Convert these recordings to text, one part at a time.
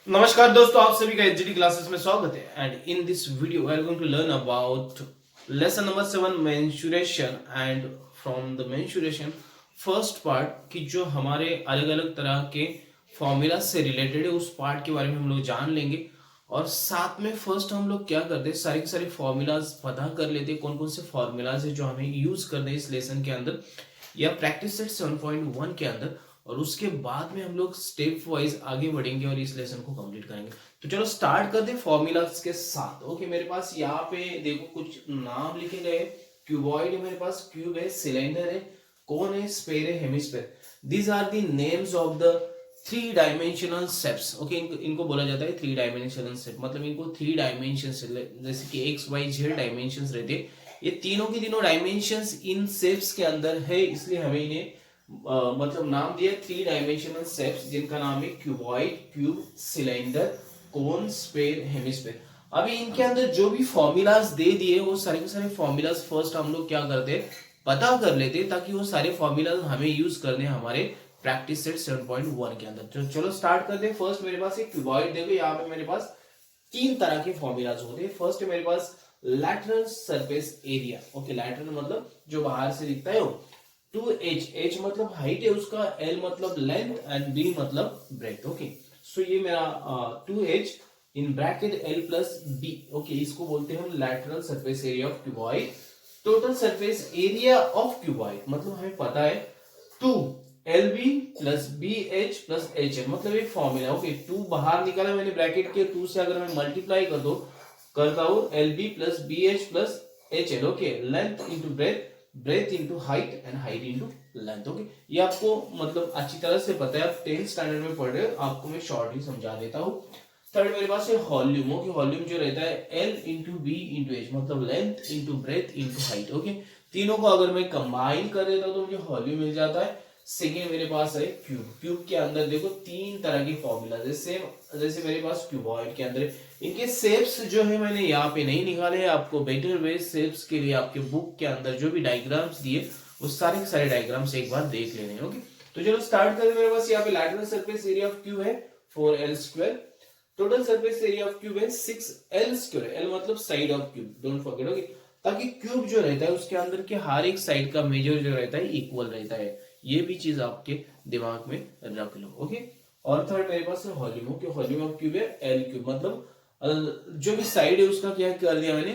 नमस्कार दोस्तों, आप सभी का एचजीडी क्लासेस में स्वागत है। And in this video we are going to learn about lesson number 7 mensuration. And from the mensuration first part की जो हमारे अलग अलग तरह के फॉर्मूला से रिलेटेड है उस पार्ट के बारे में हम लोग जान लेंगे। और साथ में फर्स्ट हम लोग क्या करते हैं, सारे के सारे फॉर्मूलाज पता कर लेते हैं कौन कौन से फॉर्मूलाज है जो हमें यूज करने हैं इस लेसन के अंदर या प्रैक्टिस सेट 7.1 के अंदर। और उसके बाद में हम लोग स्टेप वाइज आगे बढ़ेंगे और इस लेसन को कंप्लीट करेंगे। तो चलो स्टार्ट करते हैं फॉर्मूलाज के साथ। ओके, मेरे पास यहाँ पे देखो कुछ नाम लिखे गए। क्यूबॉइड है मेरे पास, क्यूब है, सिलेंडर है, कोन है, स्फेयर है, hemisphere. These are the names of the three dimensional shapes. Okay, इनको बोला जाता है थ्री डायमेंशनल शेप, मतलब इनको थ्री डायमेंशन जैसे कि एक्स वाई जेड डायमेंशन रहते हैं। ये तीनों की तीनों डायमेंशंस इन शेप्स के अंदर है, इसलिए हमें इन्हें मतलब नाम दिया थ्री डायमेंशनल शेप्स, जिनका नाम है क्यूबॉइड, क्यूब, सिलेंडर, कोन, स्फेयर, हेमिस्फेयर। अभी इनके अंदर जो भी फॉर्मूलाज दे दिए वो सारे के सारे फॉर्मूलाज फर्स्ट हम लोग क्या करते हैं, पता कर लेते हैं, ताकि वो सारे फॉर्मूलाज हमें यूज करने हमारे प्रैक्टिस सेट 7.1 के अंदर। तो चलो स्टार्ट करते हैं। फर्स्ट मेरे पास एक क्यूबॉइड देखो, यहाँ पे मेरे पास तीन तरह के फॉर्मूलाज होते हैं। फर्स्ट है मेरे पास lateral surface area. Okay, lateral मतलब जो बाहर से दिखता है वो। 2h, h मतलब हाइट है उसका, l मतलब लेंथ एंड b मतलब ब्रेथ। ओके, सो ये मेरा 2h in bracket l plus b। Okay, इसको बोलते हैं हम lateral surface area of cuboid. Total surface area of cuboid मतलब हमें पता है 2lb plus bh plus hn, मतलब एक फॉर्मूला। ओके, 2 बाहर निकाला मैंने ब्रैकेट के, 2 से अगर मैं मल्टीप्लाई करता हूं lb plus bh plus hn। Okay, length into breath, breath into height and height into length. Okay, ये आपको मतलब अच्छी तरह से पता है, आप 10th स्टैंडर्ड में पढ़ रहे हो, आपको मैं शॉर्टली समझा देता हूँ। थर्ड मेरे पास है वॉल्यूम। ओके, वॉल्यूम जो रहता है L into b into h, मतलब length into breadth into height. Okay, तीनों को अगर मैं कंबाइन कर देता हूँ तो मुझे वॉल्यूम मिल जाता है। सेकेंड मेरे पास है क्यूब। क्यूब के अंदर देखो तीन तरह की फॉर्मूला, जैसे मेरे पास क्यूबॉइड के अंदर इनके शेप्स जो है मैंने यहाँ पे नहीं निकाले हैं, आपको बेटर वे शेप्स के लिए आपके बुक के अंदर जो भी डायग्राम्स दिए वो सारे के सारे डायग्राम्स एक बार देख लेने हैं। ओके, तो चलो स्टार्ट करें। मेरे पास यहाँ पे lateral surface area of cube है 4l square. Total surface area of cube है 6l स्क्वायर। l मतलब side of cube, don't forget. Okay, ताकि क्यूब जो रहता है उसके अंदर के हर एक साइड का मेजर जो रहता है इक्वल रहता है, ये भी चीज आपके दिमाग में रख लो। ओके, और थर्ड मेरे पास है volume. Okay, volume of cube है l क्यूब, मतलब जो भी साइड है उसका क्या कर दिया मैंने,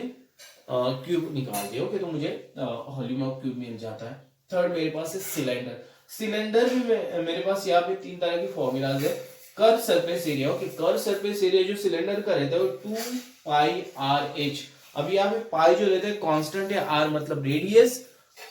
क्यूब निकाल दिया। ओके, तो मुझे वॉल्यूम ऑफ क्यूब मिल जाता है। थर्ड मेरे पास है सिलेंडर। सिलेंडर भी मेरे पास यहाँ पे तीन तरह की फॉर्मूलाज है। Curve surface area. Okay, curve surface area जो सिलेंडर का रहता है वो 2πr(h). अब यहाँ पे पाई जो रहता है कांस्टेंट है, r मतलब रेडियस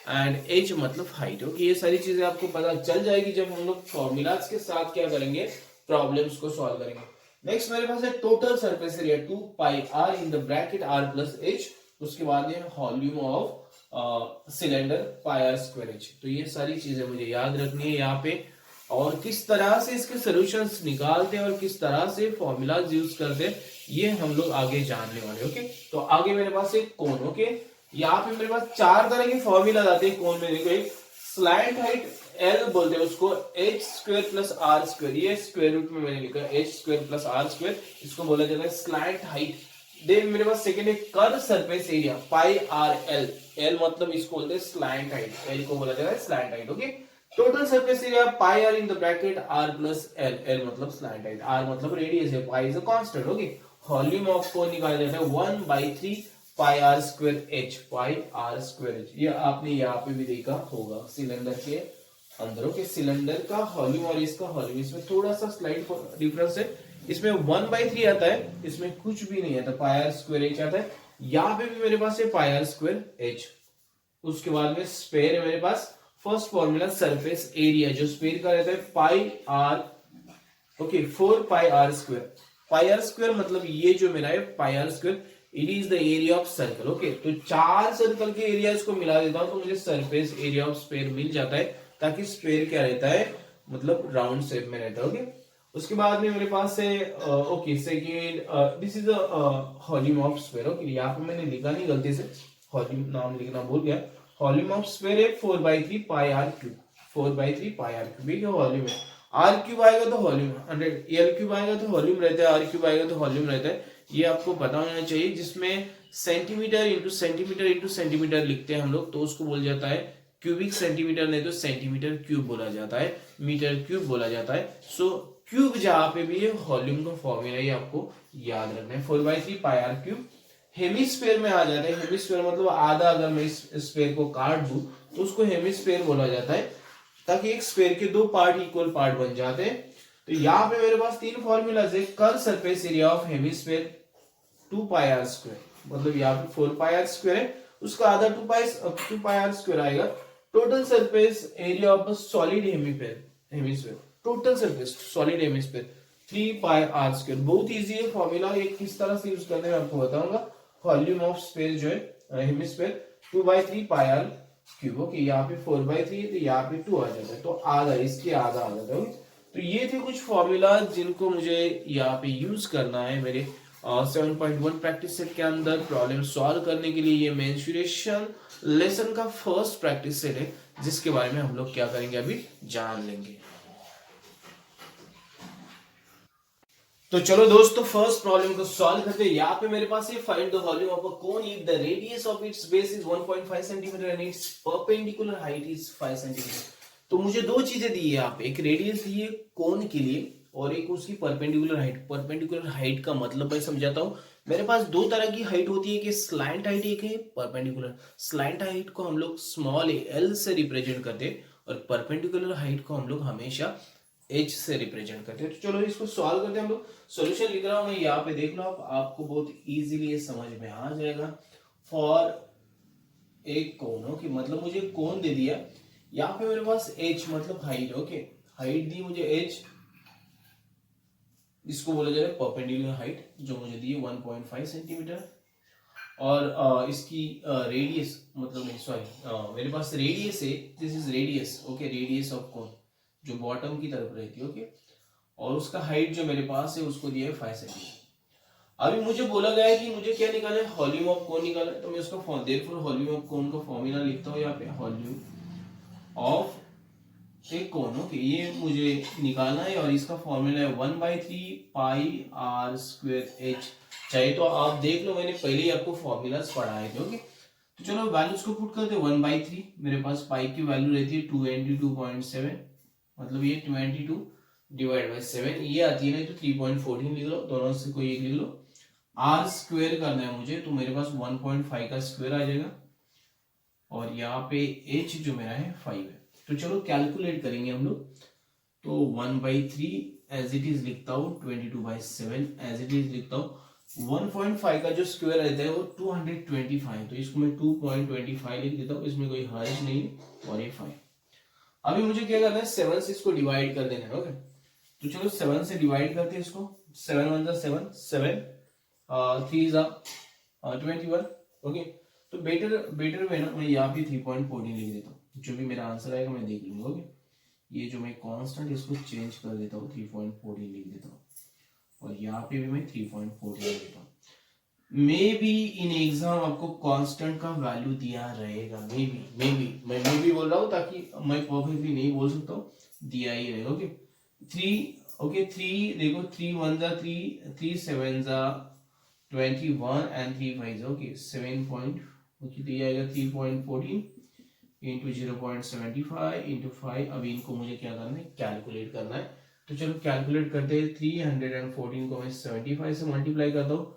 एंड h मतलब हाइट। ओके, ये सारी चीजें आपको पता चल जाएगी जब हम लोग फॉर्मूलाज के साथ क्या करेंगे, प्रॉब्लम्स को सॉल्व करेंगे। नेक्स्ट मेरे पास है total surface area 2πr in the bracket r plus h। उसके बाद है वॉल्यूम ऑफ सिलेंडर πr²h। तो ये सारी चीजें मुझे याद रखनी है यहाँ पे, और किस तरह से इसके सॉल्यूशंस निकालते हैं और किस तरह से फॉर्मूलाज यूज करते हैं ये हम लोग आगे जानने वाले। ओके, तो आगे मेरे पास एक कोन। ओके, यहाँ पे मेरे पास चार तरह के फॉर्मूला आते हैं कोन में। देखो, एक स्लैंट हाइट एल बोलते हैं उसको, H square plus R square, ये स्क्वायर रूट में मैंने लिखा H square plus R square, इसको बोला जाता है स्लैंट हाइट। देन मेरे पास सेकंड है curve surface area pi are L. L मतलब इसको बोलते हैं स्लैंट हाइट, एल को बोला जाता है slant height. Okay, total surface area pi r in the bracket r plus l. L मतलब स्लैंट हाइट, आर मतलब रेडियस है, pi is a constant. Okay, volume of को निकाला जाता है 1/3 pi r square h, pi r square h. ये आपने यहाँ पे भी देखा होगा सिलेंडर के अंदर। ओके, सिलेंडर का वॉल्यूम और इसका वॉल्यूम, इसमें थोड़ा सा स्लाइड डिफरेंस है। इसमें 1/3 आता है, इसमें कुछ भी नहीं आता, पाई आर स्क्वायर एच आता है। यहाँ पे भी मेरे पास है पाई आर स्क्वायर एच। उसके बाद में स्पेयर है मेरे पास। फर्स्ट फॉर्मूला सरफेस एरिया जो स्पेयर का रहता है pi r. Okay, 4πr²। Pi r square मतलब ये जो मेरा है pi r square, it is the area of circle. Okay, तो चार सर्कल के एरिया को मिला देता हूं तो मुझे सरफेस एरिया ऑफ स्पेयर मिल जाता है, ताकि स्पेयर क्या रहता है, मतलब राउंड शेप में रहता है। ओके, उसके बाद में मेरे पास है okay second, this is volume of sphere. Okay, यहाँ पे मैंने लिखा नहीं गलती से, वॉल्यूम नाम लिखना भूल गया। वॉल्यूम ऑफ स्पेयर है 4/3 pi r cube, 4/3 pi r cube, ये वॉल्यूम है। आर क्यूब आएगा तो वॉल्यूम 100, एल क्यूब आएगा तो वॉल्यूम रहता है, आर क्यूब आएगा तो वॉल्यूम रहता है, ये आपको पता होना चाहिए। जिसमें centimetre into centimetre into centimetre लिखते हैं हम लोग, तो उसको बोल जाता है क्यूबिक सेंटीमीटर, नहीं तो सेंटीमीटर क्यूब बोला जाता है, मीटर क्यूब बोला जाता है। सो क्यूब जहां पे भी है, वॉल्यूम का फॉर्मूला ही आपको याद रखना है, 4/3 पाई आर क्यूब। हेमिस्फेयर में आ जाता है, हेमिस्फेयर मतलब आधा, अगर मैं इस स्फेयर को काट दूं तो उसको हेमिस्फेयर बोला जाता है, ताकि एक स्फेयर के दो पार्ट इक्वल पार्ट बन जाते हैं। तो यहाँ पे मेरे पास तीन फॉर्मूलाज है। Curve surface area of hemisphere 2 pi r square, मतलब यहाँ पे 4 पाई आर स्क्वायर है, उसका आधा 2 पाई आर स्क्वायर आएगा। Total surface area of solid hemisphere, total surface solid hemisphere 3 pi r square. बहुत इजी है फॉर्मूला, ये किस तरह से यूज करने में आपको बताऊंगा। वॉल्यूम ऑफ स्पेस जो है hemisphere 2/3 pi r cube. Okay, यहाँ पे 4/3 तो यहाँ पे 2 आ जाता है, तो आधा, इसके आधा आ जाता है। तो ये थे कुछ फॉर्मूला जिनको मुझे यहाँ पे यूज करना है मेरे 7.1 प्रैक्टिस सेट के अंदर प्रॉब्लम सॉल्व करने के लिए। ये मेंसुरेशन लेसन का फर्स्ट प्रैक्टिस सेट है, जिसके बारे में हम लोग क्या करेंगे अभी जान लेंगे। तो चलो दोस्तों, फर्स्ट प्रॉब्लम को सॉल्व करते हैं। यहाँ पे मेरे पास ये find the volume of a cone if the radius of its base is 1.5 centimetre and it's perpendicular height is 5 centimetre. तो मुझे दो चीजें दी है यहाँ पे, एक रेडियस दी है कोन के लिए और एक उसकी परपेंडिकुलर हाइट। परपेंडिकुलर हाइट का मतलब मैं समझाता हूँ। मेरे पास दो तरह की हाइट होती है, कि स्लैंट हाइट एक है, परपेंडिकुलर। स्लैंट हाइट को हम लोग स्मॉल एल से रिप्रेजेंट करते हैं और परपेंडिकुलर हाइट को हम लोग हमेशा एच से रिप्रेजेंट करते हैं। तो चलो इसको सॉल्व करते हैं हम लोग। सॉल्यूशन लिख रहा हूं मैं यहाँ पे, देख लो आप, आपको बहुत इजीली ये समझ में आ जाएगा। फॉर एक कोन, ओके, मतलब मुझे कोन दे दिया, यहाँ पे मेरे पास एच मतलब हाइट। ओके, हाइट दी मुझे एच, इसको बोला जाए परपेंडिकुलर हाइट, जो मुझे दी 1.5 सेंटीमीटर। और इसकी रेडियस मतलब नहीं, सॉरी, मेरे पास रेडियस है, this is radius. Okay, radius of cone जो बॉटम की तरफ रहती है। ओके, और उसका हाइट जो मेरे पास है उसको दिया है 5 सेंटीमीटर। अभी मुझे बोला गया है कि मुझे क्या निकालना है, वॉल्यूम ऑफ कोन निकालना है। तो मैं उसका देयरफॉर वॉल्यूम ऑफ कोन का फॉर्मूला लिखता हूँ यहाँ पे, वॉल्यूम ऑफ एक कोन। ओके, ये मुझे निकालना है और इसका फॉर्मूला है 1/3 पाई आर स्क्वायर एच। चाहे तो आप देख लो, मैंने पहले ही आपको फॉर्मूलाज पढ़ाए थे। ओके, तो चलो वैल्यूज को पुट करते हैं। 1/3 मेरे पास पाई की वैल्यू रहती है 292.7, मतलब ये 22 डिवाइड बाई 7 ये आती है ना, तो 3.14 लिख लो, दोनों से कोई एक लिख लो। आर स्क्वायर करना है मुझे, तो मेरे पास 1.5 का स्क्वायर आ जाएगा और यहाँ पे एच जो मेरा है 5 है। तो चलो कैलकुलेट करेंगे हम लोग। तो 1/3 एज इट इज लिखता हूँ, 22/7 एज इट इज लिखता हूँ। 1.5 का जो स्क्वायर रहता है वो 225, तो इसको मैं 2.25 लिख देता हूँ, इसमें कोई हर्ज नहीं है। और ये 5, अभी मुझे क्या करना है, 7 से इसको डिवाइड कर देना है। ओके, तो चलो 7 से डिवाइड करते हैं इसको। 7 1 7 7 3 21। ओके, तो बेटर में ना मैं यहाँ पे 3.14 लिख देता हूँ, जो भी मेरा आंसर आएगा मैं देख लूंगा। ओके, ये जो मैं कांस्टेंट इसको चेंज कर देता हूँ, 3.14 लिख देता हूँ और यहाँ पे भी मैं 3.14 लिख देता हूँ। मे बी इन एग्जाम आपको कांस्टेंट का वैल्यू दिया रहेगा, मैं भी बोल रहा हूँ ताकि मैं परफेक्टली नहीं बोल सकता हूँ, दिया ही रहेगा। ओके, 3, ओके 3 देखो, 3 1 जा 3, 3 7 जा 21 एंड 3 5 जा ओके 7 पॉइंट, ओके तो ये आएगा 3.14 इंटू 0.75 इंटू 5। अभी इनको मुझे क्या करना है, कैलकुलेट करना है। तो चलो कैलकुलेट करते हैं। 314 को मैं 75 से मल्टीप्लाई करता हूँ।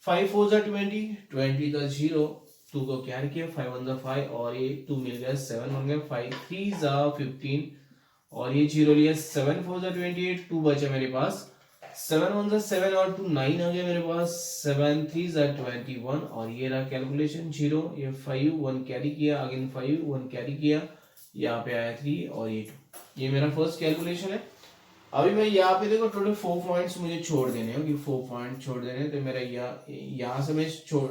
5 4 जा 20, 20 का 0, 2 को कैरी किया, 5 1 जा 5 और ये 2 मिल गया, 7 बन गया, 5 3 जा 15 और ये 0 लिया, 7 4 जा 28, 2 बचा मेरे पास, 7 1 जा 7 और 2 9 आ गया मेरे पास, 7 3 जा 21 और ये रहा कैलकुलेशन 0, ये 5 1 कैरी किया, अगेन 5 1 कैरी किया, यहाँ पे आया 3 और ये 2। ये मेरा फर्स्ट कैलकुलेशन है। अभी मैं यहाँ पे देखो टोटल 4 पॉइंट्स मुझे छोड़ देने हैं, क्योंकि 4 पॉइंट छोड़ देने हैं, तो मेरा यहाँ से मैं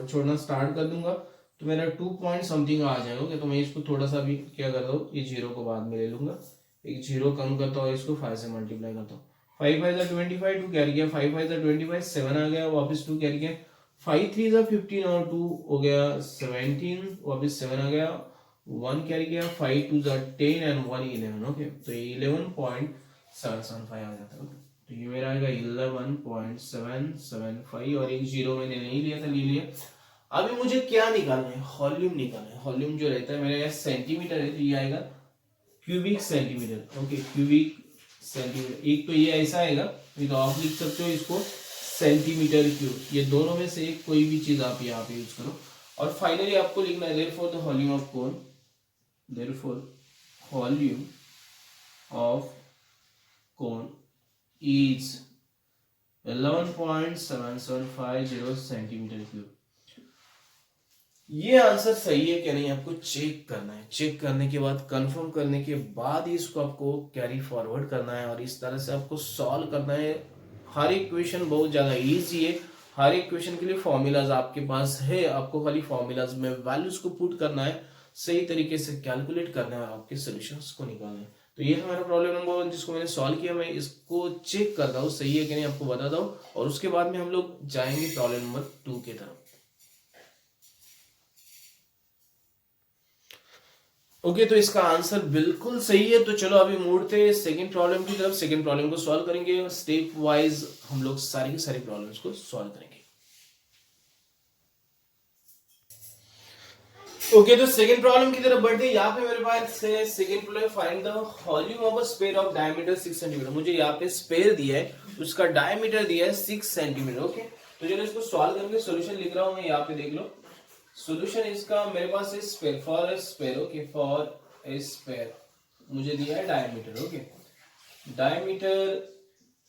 छोड़ना स्टार्ट कर दूंगा, तो मेरा 2 पॉइंट समथिंग आ जाएगा। तो मैं इसको थोड़ा सा भी क्या करता हूँ, ये 0 को बाद में ले लूंगा, एक 0 कम करता हूँ, इसको 5 से मल्टीप्लाई करता हूँ। 5 5 जा 25, 2 कैरी किया, 5 5 जा 25, 7 आ गया, वापस 2 कैरी किया, 5 3 जा 15 और 2 हो गया 17, वापस 7 आ गया, 1 कैरी किया, 5 2 जा 10 एंड 1 11। ओके, तो ये 11 775 आ जाता है। तो ये मेरा आएगा 11.775 और एक जीरो मैंने नहीं लिया था, ले लिया। अभी मुझे क्या निकालना है, वॉल्यूम निकालना है। वॉल्यूम जो रहता है मेरा यहाँ सेंटीमीटर है, तो ये आएगा cubic centimetre. Okay, cubic centimetre. एक तो ये ऐसा आएगा, नहीं तो आप लिख सकते हो इसको सेंटीमीटर क्यूब। ये दोनों में से एक कोई भी चीज आप यहाँ पे यूज करो। और फाइनली आपको लिखना है therefore the volume of cone, therefore volume of cone is 11.7750 centimetre cube. ये आंसर सही है क्या नहीं आपको चेक करना है। चेक करने के बाद, कंफर्म करने के बाद ही इसको आपको कैरी फॉरवर्ड करना है और इस तरह से आपको सॉल्व करना है। हर एक क्वेश्चन बहुत ज्यादा इजी है। हर एक क्वेश्चन के लिए फॉर्मूलाज आपके पास है, आपको खाली फॉर्मूलाज में वैल्यूज को पुट करना है, सही तरीके से कैलकुलेट करना है और आपके सोल्यूशंस को निकालना है। तो ये हमारा प्रॉब्लम नंबर 1 जिसको मैंने सॉल्व किया। मैं इसको चेक करता हूँ सही है कि नहीं, आपको बताता हूँ और उसके बाद में हम लोग जाएंगे प्रॉब्लम नंबर 2 की तरफ। ओके, तो इसका आंसर बिल्कुल सही है। तो चलो अभी मुड़ते हैं सेकंड प्रॉब्लम की तरफ। सेकंड प्रॉब्लम को सॉल्व करेंगे स्टेप वाइज, हम लोग सारी की सारी प्रॉब्लम्स को सॉल्व करेंगे। ओके, तो सेकंड प्रॉब्लम की तरफ बढ़ते हैं। यहाँ पे मेरे पास है second problem, find the volume of a sphere of diameter 6 centimetre. मुझे यहाँ पे स्फीयर दिया है, उसका डायमीटर दिया है 6 सेंटीमीटर। ओके, तो चलो इसको सॉल्व करेंगे। सॉल्यूशन लिख रहा हूं मैं, यहाँ पे देख लो। सॉल्यूशन इसका मेरे पास है sphere, for a sphere. Okay, for a sphere मुझे दिया है diameter. Okay, diameter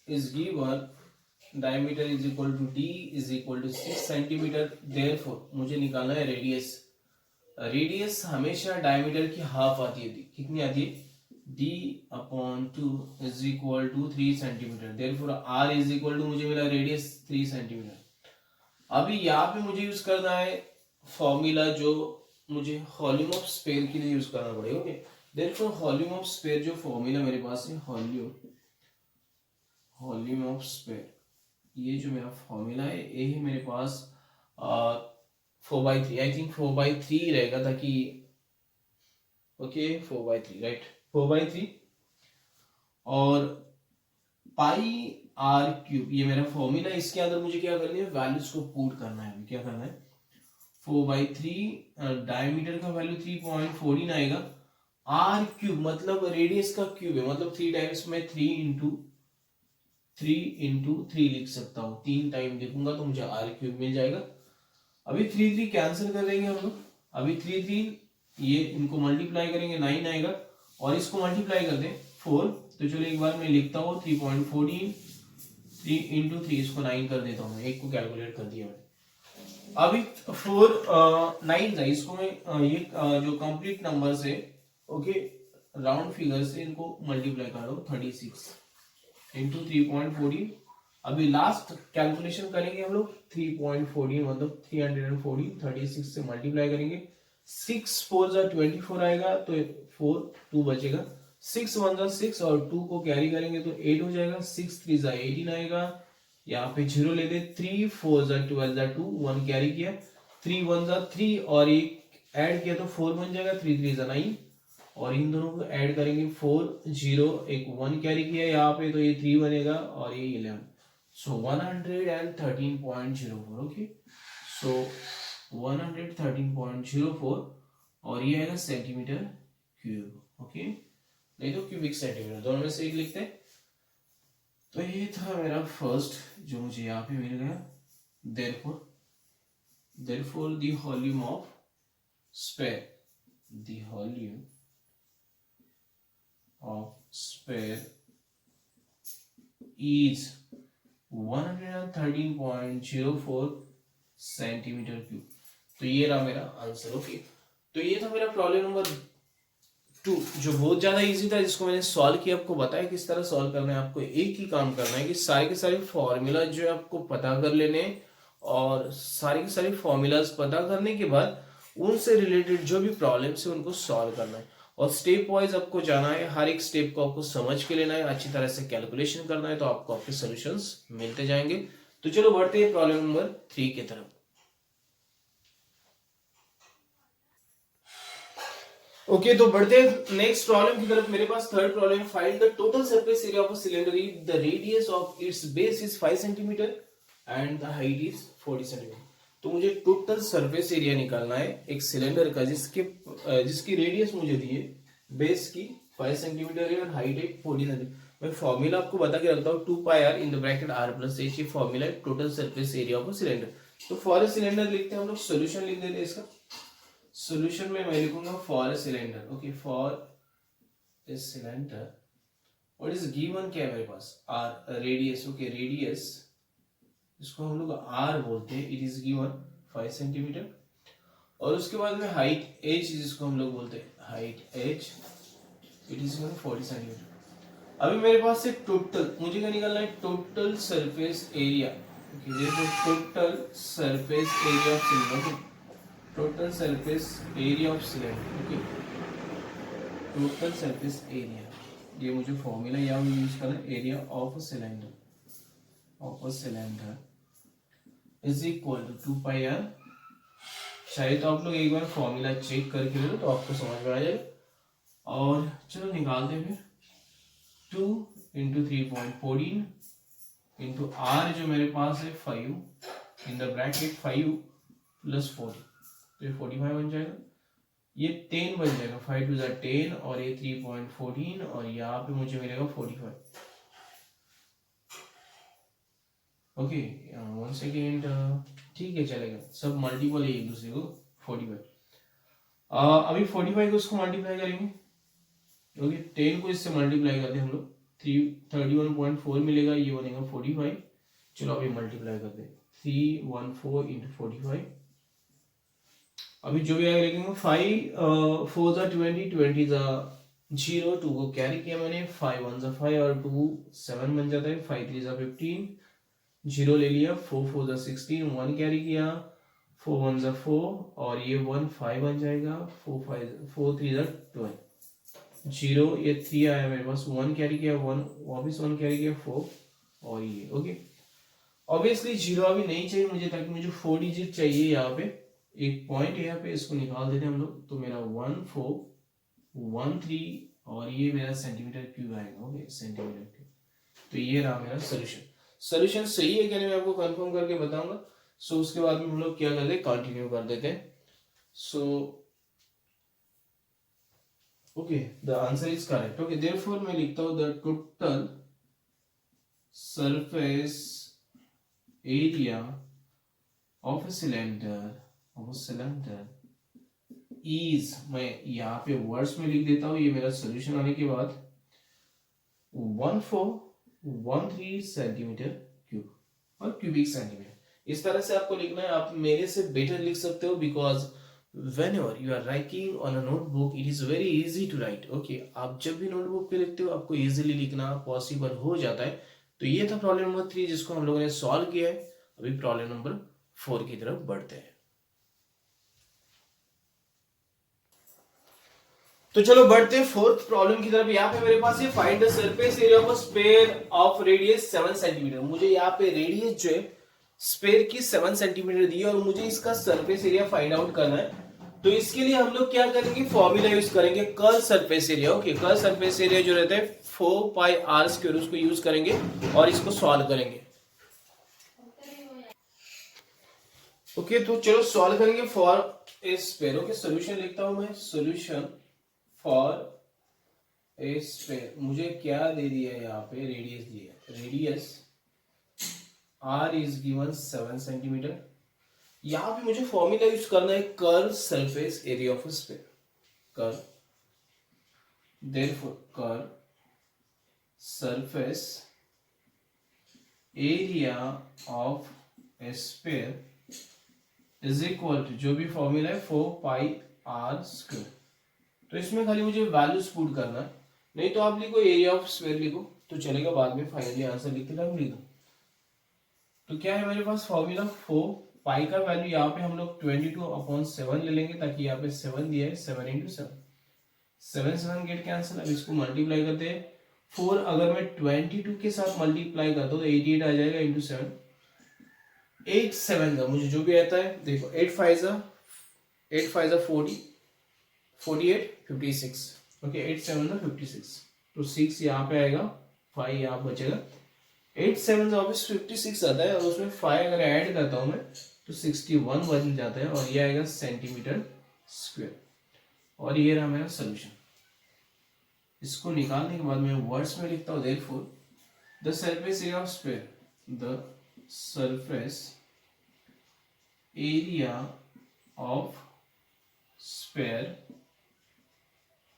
is given, diameter is equal to d is equal to 6 centimetre. Therefore मुझे निकालना है रेडियस। रेडियस हमेशा डायमीटर की हाफ आती है। कितनी आती है? d upon 2 is equal to 3 centimetre. Therefore r is equal to, मुझे मिला रेडियस 3 सेंटीमीटर। अभी यहाँ पे मुझे यूज करना है फॉर्मूला जो मुझे वॉल्यूम ऑफ स्फीयर के लिए यूज करना पड़ेगा। Okay, therefore volume of sphere जो फॉर्मूला मेरे पास है, वॉल्यूम ऑफ स्फीयर, ये जो मेरा फॉर्मूला है ये है मेरे पास 4/3। आई थिंक 4/3 रहेगा, ताकि ओके 4/3 राइट, 4/3 और पाई आर क्यूब, ये मेरा फॉर्मूला है। इसके अंदर मुझे क्या करना है, वैल्यूज को पुट करना है। क्या करना है, 4/3 डायमीटर का वैल्यू 3.14 आएगा। आर क्यूब मतलब रेडियस का क्यूब है, मतलब 3 टाइम्स में 3 लिख सकता हूँ। 3 टाइम लिखूंगा तो मुझे आर क्यूब मिल जाएगा। अभी 3 कैंसिल कर देंगे हम लोग। अभी 3 ये इनको मल्टीप्लाई करेंगे 9 आएगा, और इसको मल्टीप्लाई कर दें 4। तो चलो एक बार मैं लिखता हूँ 3.14, 3 इंटू 3, इसको 9 कर देता हूँ। एक को कैलकुलेट कर दिया मैंने। अभी 9 था, इसको मैं ये जो कंप्लीट नंबर से, ओके राउंड फिगर से इनको मल्टीप्लाई कर दो 36 इंटू 3.14। अभी लास्ट कैलकुलेशन करेंगे हम लोग। 3.14 मतलब 314, 36 से मल्टीप्लाई करेंगे। 6 4 जा 24 आएगा, तो 4 2 बचेगा। 6 1 जा 6 और 2 को कैरी करेंगे तो 8 हो जाएगा। 6 3 जा 18 आएगा, यहाँ पे 0 ले दे। 3 4 जा 12 जा 2, 1 कैरी किया। 3 1 जा 3 और एक ऐड किया तो 4 बन जाएगा। 3 3 जा 9 और इन दोनों को ऐड करेंगे 4 0, एक 1 कैरी किया यहाँ पे तो ये 3 बनेगा और ये 11। So 113.04। ओके, सो 113.04 और ये आएगा सेंटीमीटर क्यूब। ओके, नहीं तो क्यूबिक सेंटीमीटर, दोनों में से एक लिखते हैं। तो ये था मेरा फर्स्ट जो मुझे यहाँ पे मिल गया। Therefore the volume of sphere, the volume of sphere is 113.04 centimetre cube. तो ये रहा मेरा आंसर। ओके, तो ये था मेरा प्रॉब्लम नंबर 2 जो बहुत ज्यादा इजी था, जिसको मैंने सॉल्व किया। आपको बताया किस तरह सॉल्व करना है। आपको एक ही काम करना है कि सारे के सारे फॉर्मूला जो है आपको पता कर लेने, और सारे के सारे फॉर्मूलाज पता करने के बाद उनसे रिलेटेड जो भी प्रॉब्लम्स है उनको सॉल्व करना है। और स्टेप वाइज आपको जाना है, हर एक स्टेप को आपको समझ के लेना है, अच्छी तरह से कैलकुलेशन करना है, तो आपको आपके सॉल्यूशंस मिलते जाएंगे। तो चलो बढ़ते हैं प्रॉब्लम नंबर 3 की तरफ। ओके तो बढ़ते हैं नेक्स्ट प्रॉब्लम की तरफ। मेरे पास थर्ड प्रॉब्लम है, find the total surface area of a cylinder if the radius of its base is 5 centimetre and the height is 40 centimetre. तो मुझे टोटल सरफेस एरिया निकालना है एक सिलेंडर का जिसकी रेडियस मुझे दी है बेस की 5 सेंटीमीटर है और हाइट है 40 सेंटीमीटर। मैं फॉर्मूला आपको बता के रखता हूँ, 2πr in the bracket r plus h। ये फॉर्मूला है total surface area of a cylinder. तो फॉर अ सिलेंडर लिखते हैं हम लोग, सोल्यूशन लिख देते हैं इसका। सोल्यूशन में मैं लिखूंगा for a cylinder. Okay, for a cylinder what is given, क्या है मेरे पास, आर रेडियस। ओके, रेडियस इसको हम लोग आर बोलते हैं, इट इज गिवन 5 सेंटीमीटर। और उसके बाद में हाइट एच जिसको हम लोग बोलते हैं, height h it is given 40 centimetre. अभी मेरे पास से टोटल मुझे क्या निकालना है, total surface area. Total surface area of cylinder, total surface area of cylinder. Okay, total surface area, ये मुझे फॉर्मूला यहाँ यूज करना है, area of cylinder, of cylinder is equal to 2πr। चाहे तो आप लोग एक बार फॉर्मूला चेक करके ले लो तो आपको समझ में आ जाएगा। और चलो निकालते हैं फिर। 2 इंटू 3.14 इंटू आर जो मेरे पास है 5 इन द ब्रैकेट 5 प्लस 40, तो ये 45 बन जाएगा। ये 10 बन जाएगा, 5 टू 10 और ये 3.14 और यहाँ पे मुझे मिलेगा 45। ओके, 1 सेकेंड, ठीक है चलेगा, सब मल्टीपल है एक दूसरे को 45। अभी 45 को उसको मल्टीप्लाई करेंगे। ओके, 10 को इससे मल्टीप्लाई करते हैं हम लोग, 31.4 मिलेगा, ये बनेगा 45। चलो अभी मल्टीप्लाई करते हैं, 314 इंटू 45। अभी जो भी आगे लिखेंगे 5 4 जा 20, 20 जा 0, 2 को कैरी किया मैंने, 5 1 जा 5 और 2 7 बन जाता है, 5 3 जा 15, 0 ले लिया, 4 4 जा 16, 1 कैरी किया, 4 1 जा 4 और ये 1 5 बन जाएगा, 4 3 जा 12, 0 ये 3 आया मेरे पास, 1 कैरी किया, 1 वापस 1 कैरी किया, 4 और ये। ओके, ऑब्वियसली 0 अभी नहीं चाहिए मुझे, ताकि मुझे 4 डिजिट चाहिए यहाँ पे, एक पॉइंट यहाँ पे, इसको निकाल देते हैं हम लोग। तो मेरा 1 4 1 3 और ये मेरा सेंटीमीटर क्यूब आएगा। Okay, centimetre cube. तो ये रहा मेरा सोल्यूशन। सोल्यूशन सही है क्या नहीं मैं आपको कंफर्म करके बताऊंगा। सो उसके बाद में हम लोग क्या करते हैं, कंटिन्यू कर देते हैं। So okay, the answer is correct. Okay, therefore मैं लिखता हूं the total surface area of a cylinder is, मैं यहाँ पे वर्ड्स में लिख देता हूँ, ये मेरा सोल्यूशन आने के बाद 1413 सेंटीमीटर क्यूब और क्यूबिक सेंटीमीटर। इस तरह से आपको लिखना है। आप मेरे से बेटर लिख सकते हो, because whenever you are writing on a notebook it is very easy to write. Okay, आप जब भी नोटबुक पे लिखते हो आपको इजीली लिखना पॉसिबल हो जाता है। तो ये था प्रॉब्लम नंबर 3 जिसको हम लोगों ने सॉल्व किया है। अभी प्रॉब्लम नंबर 4 की तरफ बढ़ते हैं। तो चलो बढ़ते हैं फोर्थ प्रॉब्लम की तरफ। यहाँ पे मेरे पास ये find the surface area of sphere of radius 7 centimetre. मुझे यहाँ पे रेडियस जो है स्पेयर की 7 सेंटीमीटर दी है और मुझे इसका सरफेस एरिया फाइंड आउट करना है। तो इसके लिए हम लोग क्या करेंगे, फॉर्मूला यूज करेंगे, curl surface area. Okay, curl surface area जो रहता है 4πr², उसको यूज करेंगे और इसको सॉल्व करेंगे। ओके, तो चलो सॉल्व करेंगे for a sphere. Okay, solution लिखता हूं मैं, सोल्यूशन फॉर ए स्पेयर। मुझे क्या दे दिया है यहाँ पे, रेडियस दिया है, radius r is given 7 centimetre. यहाँ पे मुझे फॉर्मूला यूज करना है curve surface area of sphere. Curve, therefore curve surface area of a sphere is equal to, जो भी फॉर्मूला है 4πr²। तो इसमें खाली मुझे वैल्यूज पुट करना है, नहीं तो आप लिखो एरिया ऑफ स्फीयर लिखो तो चलेगा, बाद में फाइनली आंसर लिखते टाइम लिखो। तो क्या है मेरे पास फॉर्मूला, 4 पाई का वैल्यू यहाँ पे हम लोग 22/7 ले लेंगे, ताकि यहाँ पे 7 दिया है, 7 × 7 7 गेट कैंसिल। अब इसको मल्टीप्लाई करते हैं, 4 अगर मैं 22 के साथ मल्टीप्लाई करता हूँ तो 88 आ जाएगा इंटू 7, 8 7 का मुझे जो भी आता है देखो, 8 5 जा 40, 48 56, ओके 8 7 56, तो 6 यहाँ पे आएगा, 5 यहाँ बचेगा, 8 7 वापस 56 आता है और उसमें 5 अगर ऐड करता हूँ मैं तो 61 बन जाता है और ये आएगा सेंटीमीटर स्क्वायर। और ये रहा मेरा सोल्यूशन। इसको निकालने के बाद मैं वर्ड्स में लिखता हूँ, therefore the surface area of sphere, the surface area of sphere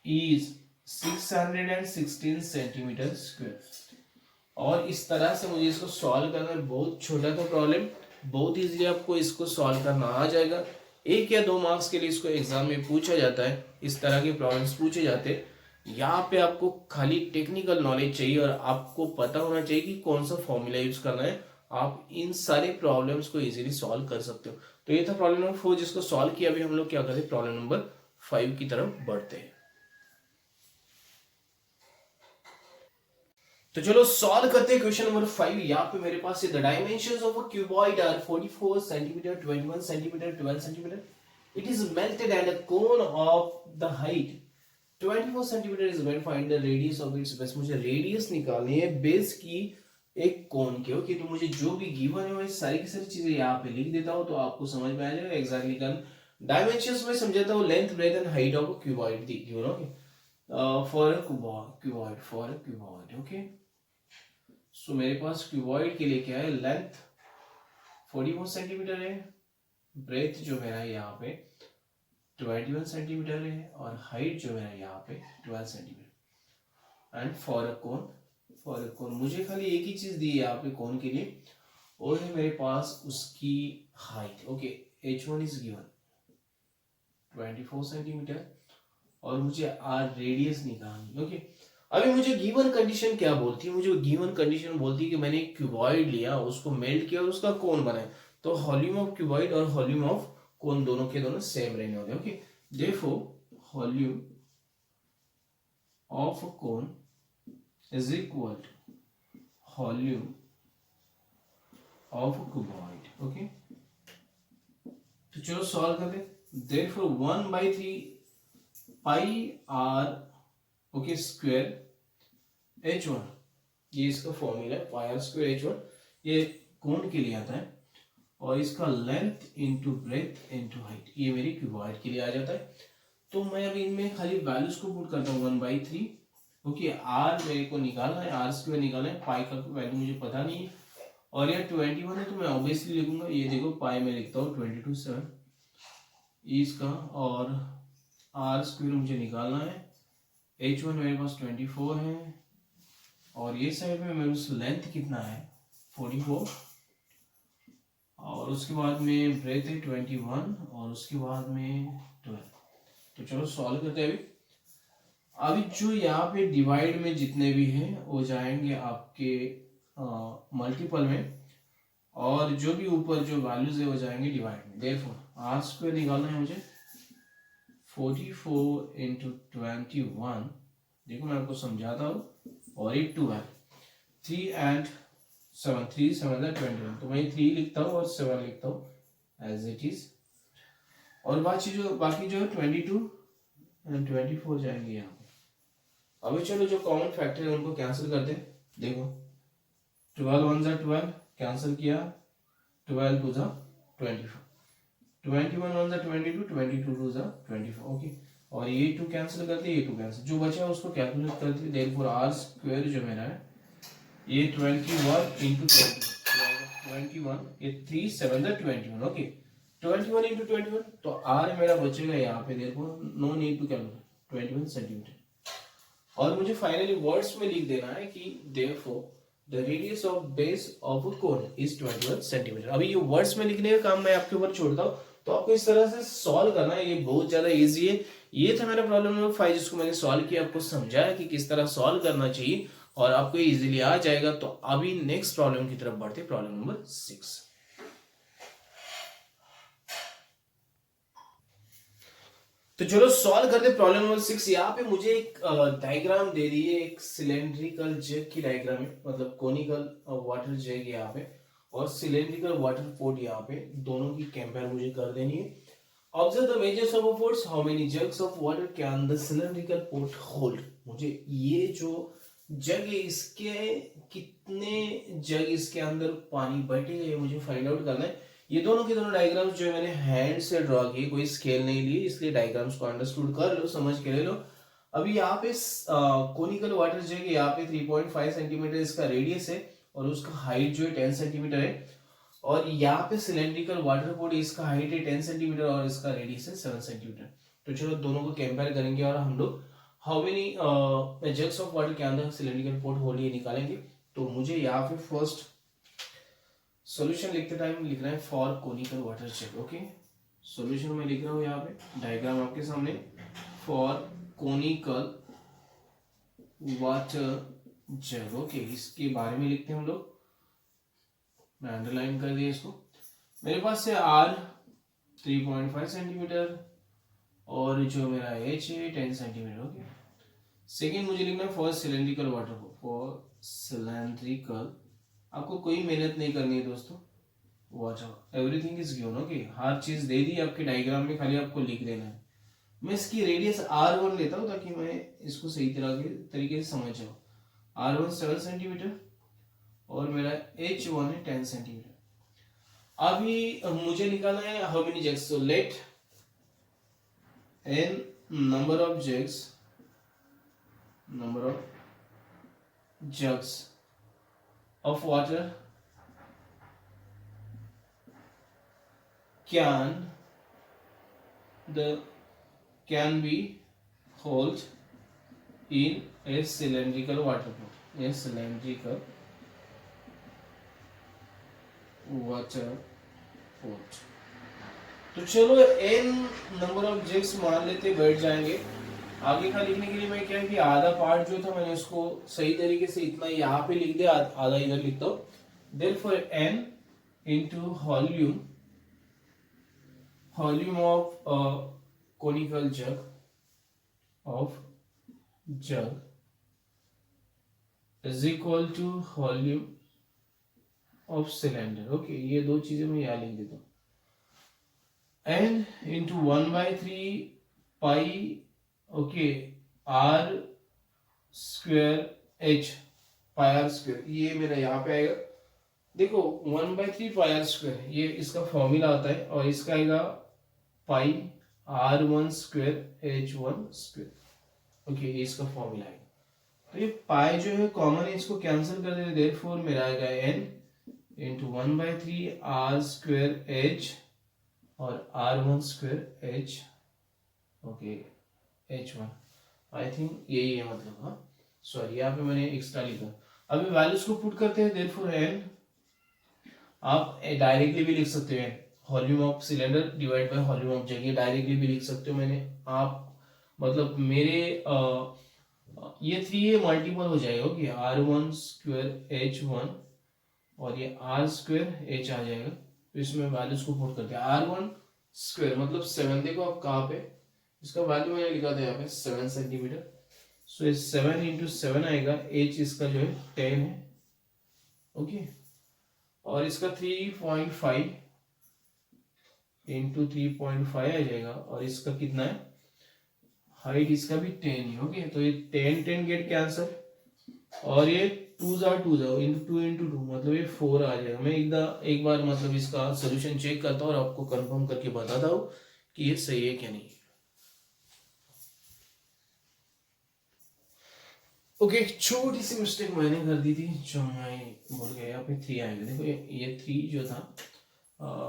is 616 centimetre square. और इस तरह से मुझे इसको सॉल्व करना है। बहुत छोटा था प्रॉब्लम, बहुत इजीली आपको इसको सॉल्व करना आ जाएगा। 1 या 2 मार्क्स के लिए इसको एग्जाम में पूछा जाता है, इस तरह के प्रॉब्लम्स पूछे जाते हैं। यहाँ पे आपको खाली टेक्निकल नॉलेज चाहिए और आपको पता होना चाहिए कि कौन सा फॉर्मूला यूज करना है। आप इन सारे प्रॉब्लम्स को इजीली सॉल्व कर सकते हो। तो ये था प्रॉब्लम नंबर 4 जिसको सॉल्व किया। अभी हम लोग क्या करते हैं, प्रॉब्लम नंबर 5 की तरफ बढ़ते हैं। तो चलो सॉल्व करते हैं क्वेश्चन नंबर 5। यहाँ पे मेरे पास the dimensions of a cuboid are 44 centimetre, 21 centimetre, 12 centimetre. It is melted and a cone of the height 24 centimetre is when find the radius of its base. मुझे रेडियस निकालनी है base की एक कोन की। ओके, तो मुझे जो भी गिवन है वो सारी की सारी चीजें यहाँ पे लिख देता हूँ तो आपको समझ में आ जाएगा एग्जैक्टली करना। डायमेंशंस में समझाता हूँ, length breadth and height of cuboid दी given. Okay, for cuboid. Okay, so मेरे पास क्यूबॉइड के लिए क्या है, लेंथ 44 सेंटीमीटर है, ब्रेथ जो मेरा यहाँ पे 21 सेंटीमीटर है और हाइट जो मेरा यहाँ पे 12 सेंटीमीटर। एंड फॉर अ कोन मुझे खाली एक ही चीज दी है यहाँ पे कोन के लिए, और है मेरे पास उसकी height. Okay, h1 is given 24 centimetre और मुझे आर रेडियस निकालनी। ओके, अभी मुझे गिवन कंडीशन क्या बोलती है, मुझे गिवन कंडीशन बोलती है कि मैंने एक क्यूबॉइड लिया, उसको मेल्ट किया और उसका कोन बनाया। तो वॉल्यूम ऑफ क्यूबॉइड और वॉल्यूम ऑफ कोन दोनों के दोनों सेम रहने वाले। Okay, therefore volume of cone is equal to volume of cuboid. Okay, तो चलो सॉल्व करते हैं। Therefore 1/3 pi r okay square h1, ये इसका फॉर्मूला है, पाई आर स्क्वायर h1, ये कोण के लिए आता है, और इसका length into breadth into height, ये मेरी क्यूबॉइड के लिए आ जाता है। तो मैं अभी इनमें खाली वैल्यूज को पुट करता हूँ 1/3। ओके, आर मेरे को निकालना है, आर स्क्वायर निकालना है, पाई का वैल्यू मुझे पता नहीं है, और ये 21 है तो मैं ऑब्वियसली लिखूंगा, ये देखो पाई में लिखता हूँ 22/7 इसका, और आर स्क्वायर मुझे निकालना है, h1 मेरे पास 24 है, और ये साइड में मेरे पास लेंथ कितना है 44, और उसके बाद में ब्रेथ है 21, और उसके बाद में 12। तो चलो सॉल्व करते हैं। अभी जो यहाँ पे डिवाइड में जितने भी हैं वो जाएंगे आपके मल्टीपल में, और जो भी ऊपर जो वैल्यूज है वो जाएंगे डिवाइड में। देयरफॉर आर स्क्वायर निकालना है मुझे, 44 इंटू 21, देखो मैं आपको समझाता हूँ, और ये 12, 3 and 7, 3 7 21, तो मैं 3 लिखता हूँ और 7 लिखता हूँ एज इट इज, और बाकी जो 22 and 24 जाएंगे यहाँ पे। अभी चलो जो कॉमन फैक्टर है उनको कैंसिल कर दे। देखो 12 1 12 कैंसिल किया, 12 2 24, 21 1 22, 22 2 24। ओके, और ये 2 कैंसिल करते, ये 2 कैंसिल, जो बचा है उसको कैलकुलेट करते। देयरफॉर आर स्क्वायर जो मेरा है ये 21 इंटू 21, ये 3 7 21। ओके, 21 इंटू 21, तो आर मेरा बचेगा यहाँ पे, therefore no need to calculate 21 centimetre. और मुझे फाइनली वर्ड्स में लिख देना है कि therefore the radius of base of a cone is 21 centimetre. अभी ये वर्ड्स में लिखने का काम मैं आपके ऊपर छोड़ता हूँ, तो आपको इस तरह से सॉल्व करना है, ये बहुत ज्यादा इजी है। ये था मेरा प्रॉब्लम नंबर 5 जिसको मैंने सॉल्व किया, आपको समझाया कि किस तरह सॉल्व करना चाहिए और आपको इजीली आ जाएगा। तो अभी नेक्स्ट प्रॉब्लम की तरफ बढ़ते, प्रॉब्लम नंबर 6। तो चलो सॉल्व करते प्रॉब्लम नंबर 6। यहाँ पे मुझे एक डायग्राम दे दी है, एक सिलेंड्रिकल जग की डायग्राम है, मतलब कोनिकल वाटर जग यहाँ पे और सिलेंड्रिकल वाटर पोर्ट यहाँ पे, दोनों की कंपेयर मुझे कर देनी है। Observe the measures of efforts. How many jugs of water can the cylindrical pot hold? मुझे ये जो जग है इसके कितने जग इसके अंदर पानी बैठेगा ये मुझे फाइंड आउट करना है। ये दोनों के दोनों डायग्राम्स जो मैंने हैंड से ड्रॉ किए, कोई स्केल नहीं लिए, इसलिए डायग्राम्स को अंडरस्टूड कर लो, समझ के ले लो। अभी यहाँ पे कोनिकल वाटर जग है, यहाँ पे 3.5 सेंटीमीटर इसका रेडियस है और उसका हाइट जो है 10 सेंटीमीटर है। और यहाँ पे सिलेंड्रिकल वाटर पॉट, इसका हाइट है 10 सेंटीमीटर और इसका रेडियस है 7 सेंटीमीटर। तो चलो दोनों को कंपेयर करेंगे और हम लोग how many jugs of water can the cylindrical pot hold ये निकालेंगे। तो मुझे यहाँ पे फर्स्ट सॉल्यूशन लिखते टाइम लिखना है for conical water jug. Okay, solution में लिख रहा हूँ यहाँ पे डायग्राम आपके सामने, for conical water jug. Okay, इसके बारे में लिखते हैं हम लोग, मैं अंडरलाइन कर दिया इसको। मेरे पास से R 3.5 सेंटीमीटर और जो मेरा H है 10 सेंटीमीटर। ओके, सेकेंड मुझे लिखना है फॉर सिलेंड्रिकल वाटर को, फॉर सिलेंड्रिकल, आपको कोई मेहनत नहीं करनी है दोस्तों, water everything is given. Okay, हर चीज दे दी आपके डायग्राम में, खाली आपको लिख देना है। मैं इसकी रेडियस R1 लेता हूँ ताकि मैं इसको सही तरीके से समझ जाऊँ। R1 7 सेंटीमीटर और मेरा H1 है 10 सेंटीमीटर। अभी मुझे निकालना है how many jugs. So let n number of jugs of water can be held in a cylindrical water pot, a cylindrical water pot. तो चलो n नंबर ऑफ जग्स मान लेते, बैठ जाएंगे। आगे का लिखने के लिए मैं क्या है कि आधा पार्ट जो था मैंने उसको सही तरीके से इतना यहाँ पे लिख दिया, आधा इधर लिखता हूँ। Therefore n into volume of conical jug is equal to volume of cylinder. Okay, ये दो चीजें मैं यहाँ लिख देता हूँ। n इंटू 1/3 पाई, ओके, r स्क्वेयर h पाई r स्क्वेयर, ये मेरा यहाँ पे आएगा। देखो 1/3 पाई r स्क्वेयर ये इसका फॉर्मूला आता है और इसका आएगा पाई r1 square h1 square. Okay, ये इसका फॉर्मूला आएगा। तो ये पाई जो है कॉमन है, इसको कैंसिल कर देते, देयरफॉर मेरा आएगा n into 1/3 r square h और r1 square h, okay, h1। I think यही है मतलब, हाँ सॉरी यहाँ पे मैंने एक्स्ट्रा लिखा। अभी वैल्यूज को पुट करते हैं, देयरफॉर n, आप डायरेक्टली भी लिख सकते हैं volume of cylinder divide by volume of jug, ये डायरेक्टली भी लिख सकते हो। मैंने आप मतलब मेरे ये 3 मल्टीपल हो जाएगा, ओके, r1 स्क्वेयर h1 और ये r स्क्वेयर h आ जाएगा। तो इसमें वैल्यूज को पुट करते हैं। r1 स्क्वेयर मतलब 7, देखो आप कहाँ पे, इसका वैल्यू मैंने लिखा था यहाँ पे 7 सेंटीमीटर। सो ये 7 इंटू 7 आएगा, h इसका जो है 10 है, ओके, और इसका 3.5 इंटू 3.5 आ जाएगा और इसका कितना है, हाइट इसका भी 10 है, ओके। तो ये 10 गेट कैंसर और ये 2 जा इंटू 2 मतलब ये 4 आ जाएगा। मैं एक बार मतलब इसका सोल्यूशन चेक करता हूँ और आपको कंफर्म करके बताता हूँ कि ये सही है क्या नहीं। ओके, छोटी सी मिस्टेक मैंने कर दी थी जो मैं भूल गया, यहाँ पे 3 आएगा। देखो ये 3 जो था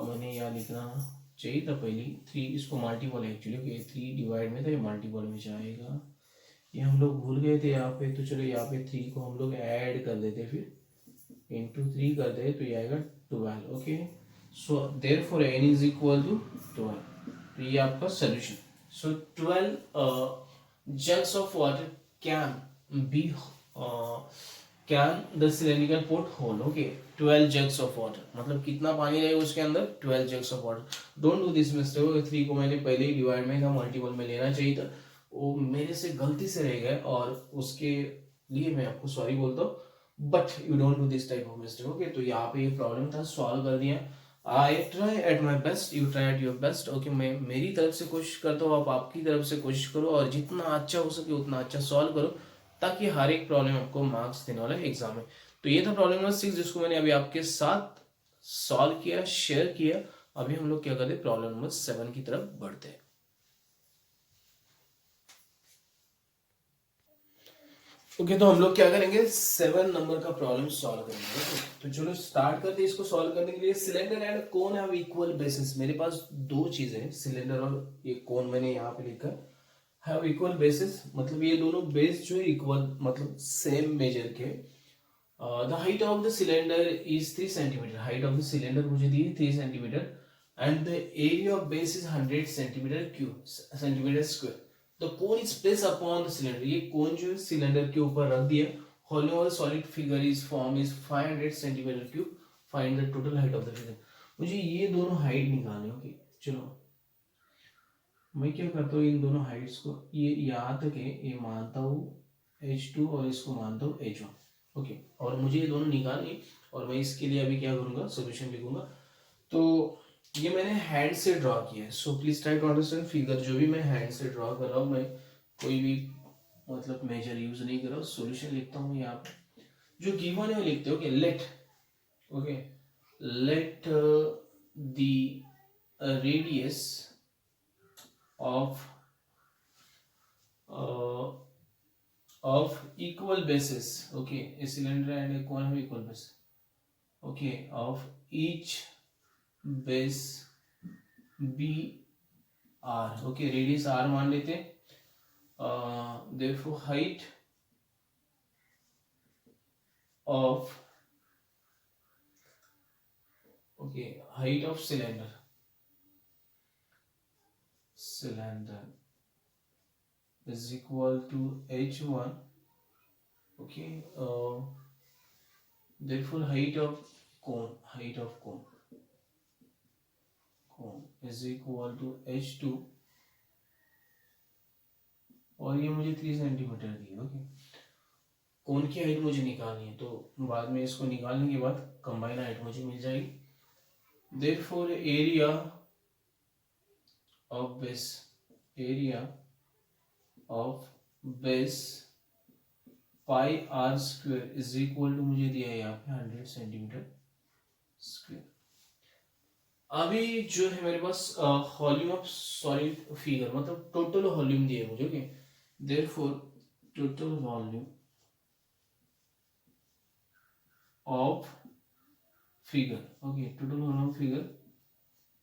मैंने यहाँ लिखना चाहिए था पहले 3, इसको मल्टीपल एक्चुअली, ये 3 डिवाइड में था, ये मल्टीपल में जाएगा, ये हम लोग भूल गए थे यहाँ पे। तो चलो यहाँ पे 3 को हम लोग ऐड कर देते, फिर इंटू 3 कर दे तो ये आएगा 12, okay. So therefore n is equal to 12, तो ये आपका solution. So 12 jugs of water can the cylindrical pot hold, okay, 12 jugs of water मतलब कितना पानी रहेगा उसके अंदर, 12 jugs of water। Don't do this mistake, 3 को मैंने पहले ही डिवाइड में था, मल्टीपल में लेना चाहिए था, वो मेरे से गलती से रह गए और उसके लिए मैं आपको सॉरी बोलता हूँ, but you don't do this type of mistake, okay. तो यहाँ पे ये प्रॉब्लम था, सॉल्व कर दिया। I try at my best, you try at your best. Okay, मैं मेरी तरफ से कोशिश करता हूँ, आप आपकी तरफ से कोशिश करो और जितना अच्छा हो सके उतना अच्छा सॉल्व करो, ताकि हर एक प्रॉब्लम आपको मार्क्स देने वाला है एग्जाम में। तो ये था प्रॉब्लम नंबर 6 जिसको मैंने अभी आपके साथ सॉल्व किया, शेयर किया। अभी हम लोग क्या करते हैं, प्रॉब्लम नंबर 7 की तरफ बढ़ते हैं। ओके, तो हम लोग क्या करेंगे, 7 नंबर का प्रॉब्लम सॉल्व करेंगे। तो चलो स्टार्ट करते हैं इसको सॉल्व करने के लिए। Cylinder and cone have equal basis. मेरे पास दो चीजें हैं, सिलेंडर और ये कोन, मैंने यहाँ पे लिखा हैव इक्वल बेसिस, मतलब ये दोनों बेस जो है इक्वल, मतलब सेम मेजर के। The height of the cylinder is 3 centimetre. Height of the cylinder मुझे दी है 3 centimetre and the area of base is 100 centimetre cube, centimetre square. The cone is place upon the cylinder. ये cone जो है cylinder के ऊपर रख दिया। Hollower solid figure is form is 500 centimetre cube. Find the total height of the figure. मुझे ये दोनों हाइट निकालनी होगी। चलो मैं क्या करता हूँ, इन दोनों हाइट्स को ये यहाँ तक है, ये मानता हूँ h2 और इसको मानता हूँ h1। ओके, और मुझे ये दोनों निकालनी, और मैं इसके लिए अभी क्या करूँगा, सोल्यूशन लिखूंगा। तो ये मैंने हैंड से ड्रॉ किया है, so please try to understand figure. जो भी मैं हैंड से ड्रॉ कर रहा हूँ, मैं कोई भी मतलब मेजर यूज नहीं कर रहा हूँ। सोल्यूशन लिखता हूँ यहाँ पे, जो गिवन है वो लिखते हो। Let, okay, let the radius of uh, of equal bases, okay, a cylinder and a cone have equal base, okay, of each base b r, okay, radius r मान लेते। therefore height of, okay, height of cylinder is equal to h1, okay, therefore height of cone is equal to h2, और ये मुझे 3 centimetre दी है। Okay, कोन की height मुझे निकालनी है, तो बाद में इसको निकालने के बाद कंबाइन हाइट मुझे मिल जाएगी। Therefore area of base pi r square is equal to, मुझे दिया है यहाँ पे 100 सेंटीमीटर स्क्वायर। अभी जो है मेरे पास वॉल्यूम ऑफ सॉलिड फिगर, मतलब टोटल वॉल्यूम दिया है मुझे। Okay, therefore total volume of figure, okay, total volume of figure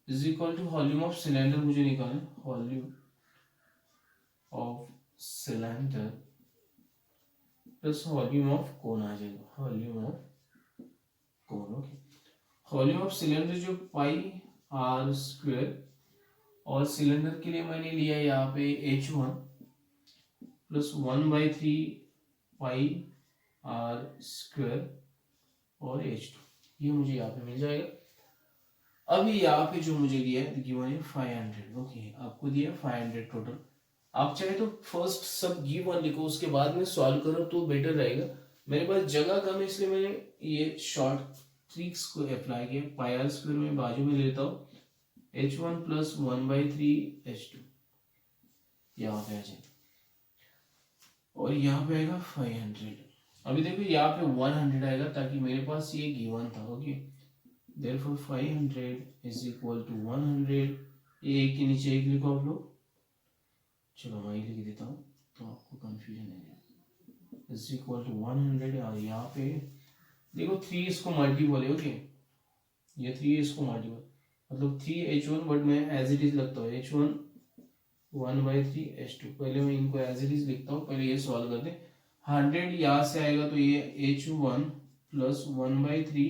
is equal to volume of cylinder मुझे निकालना, volume of cylinder plus volume of cone आ जाएगा, volume of cone. Okay, volume of cylinder जो pi r square, और cylinder के लिए मैंने लिया यहाँ पे h1 plus 1/3 pi r square और h2, ये मुझे यहाँ पे मिल जाएगा। अभी यहाँ पे जो मुझे दिया है गिवन है 500। ओके, आपको दिया 500 टोटल। आप चाहे तो फर्स्ट सब गिवन लिखो, उसके बाद में सॉल्व करो तो बेटर रहेगा। मेरे पास जगह कम है, इसलिए मैंने ये शॉर्ट ट्रिक्स को अप्लाई किया। पाई आर स्क्वायर में बाजू में लेता हूँ h1 प्लस 1/3 h2, यहाँ पे आ जाएगा, और यहाँ पे आएगा 500। अभी देखो यहाँ पे 100 आएगा, ताकि मेरे पास ये गिवन था। Okay, therefore 500 is equal to 100। ये एक के नीचे एक लिखो आप लोग। चलो मैं लिख देता हूँ तो आपको कंफ्यूजन नहीं है। is equal to 100, और यहाँ पे देखो 3 इसको मल्टीपल है। ओके, ये 3 इसको मल्टीपल, मतलब 3h1, बट मैं एज इट इज लगता हूँ h1 1/3 h2। पहले मैं इनको एज इट इज लिखता हूँ, पहले ये सॉल्व करते हैं। 100 यहाँ से आएगा तो ये h1 प्लस 1/3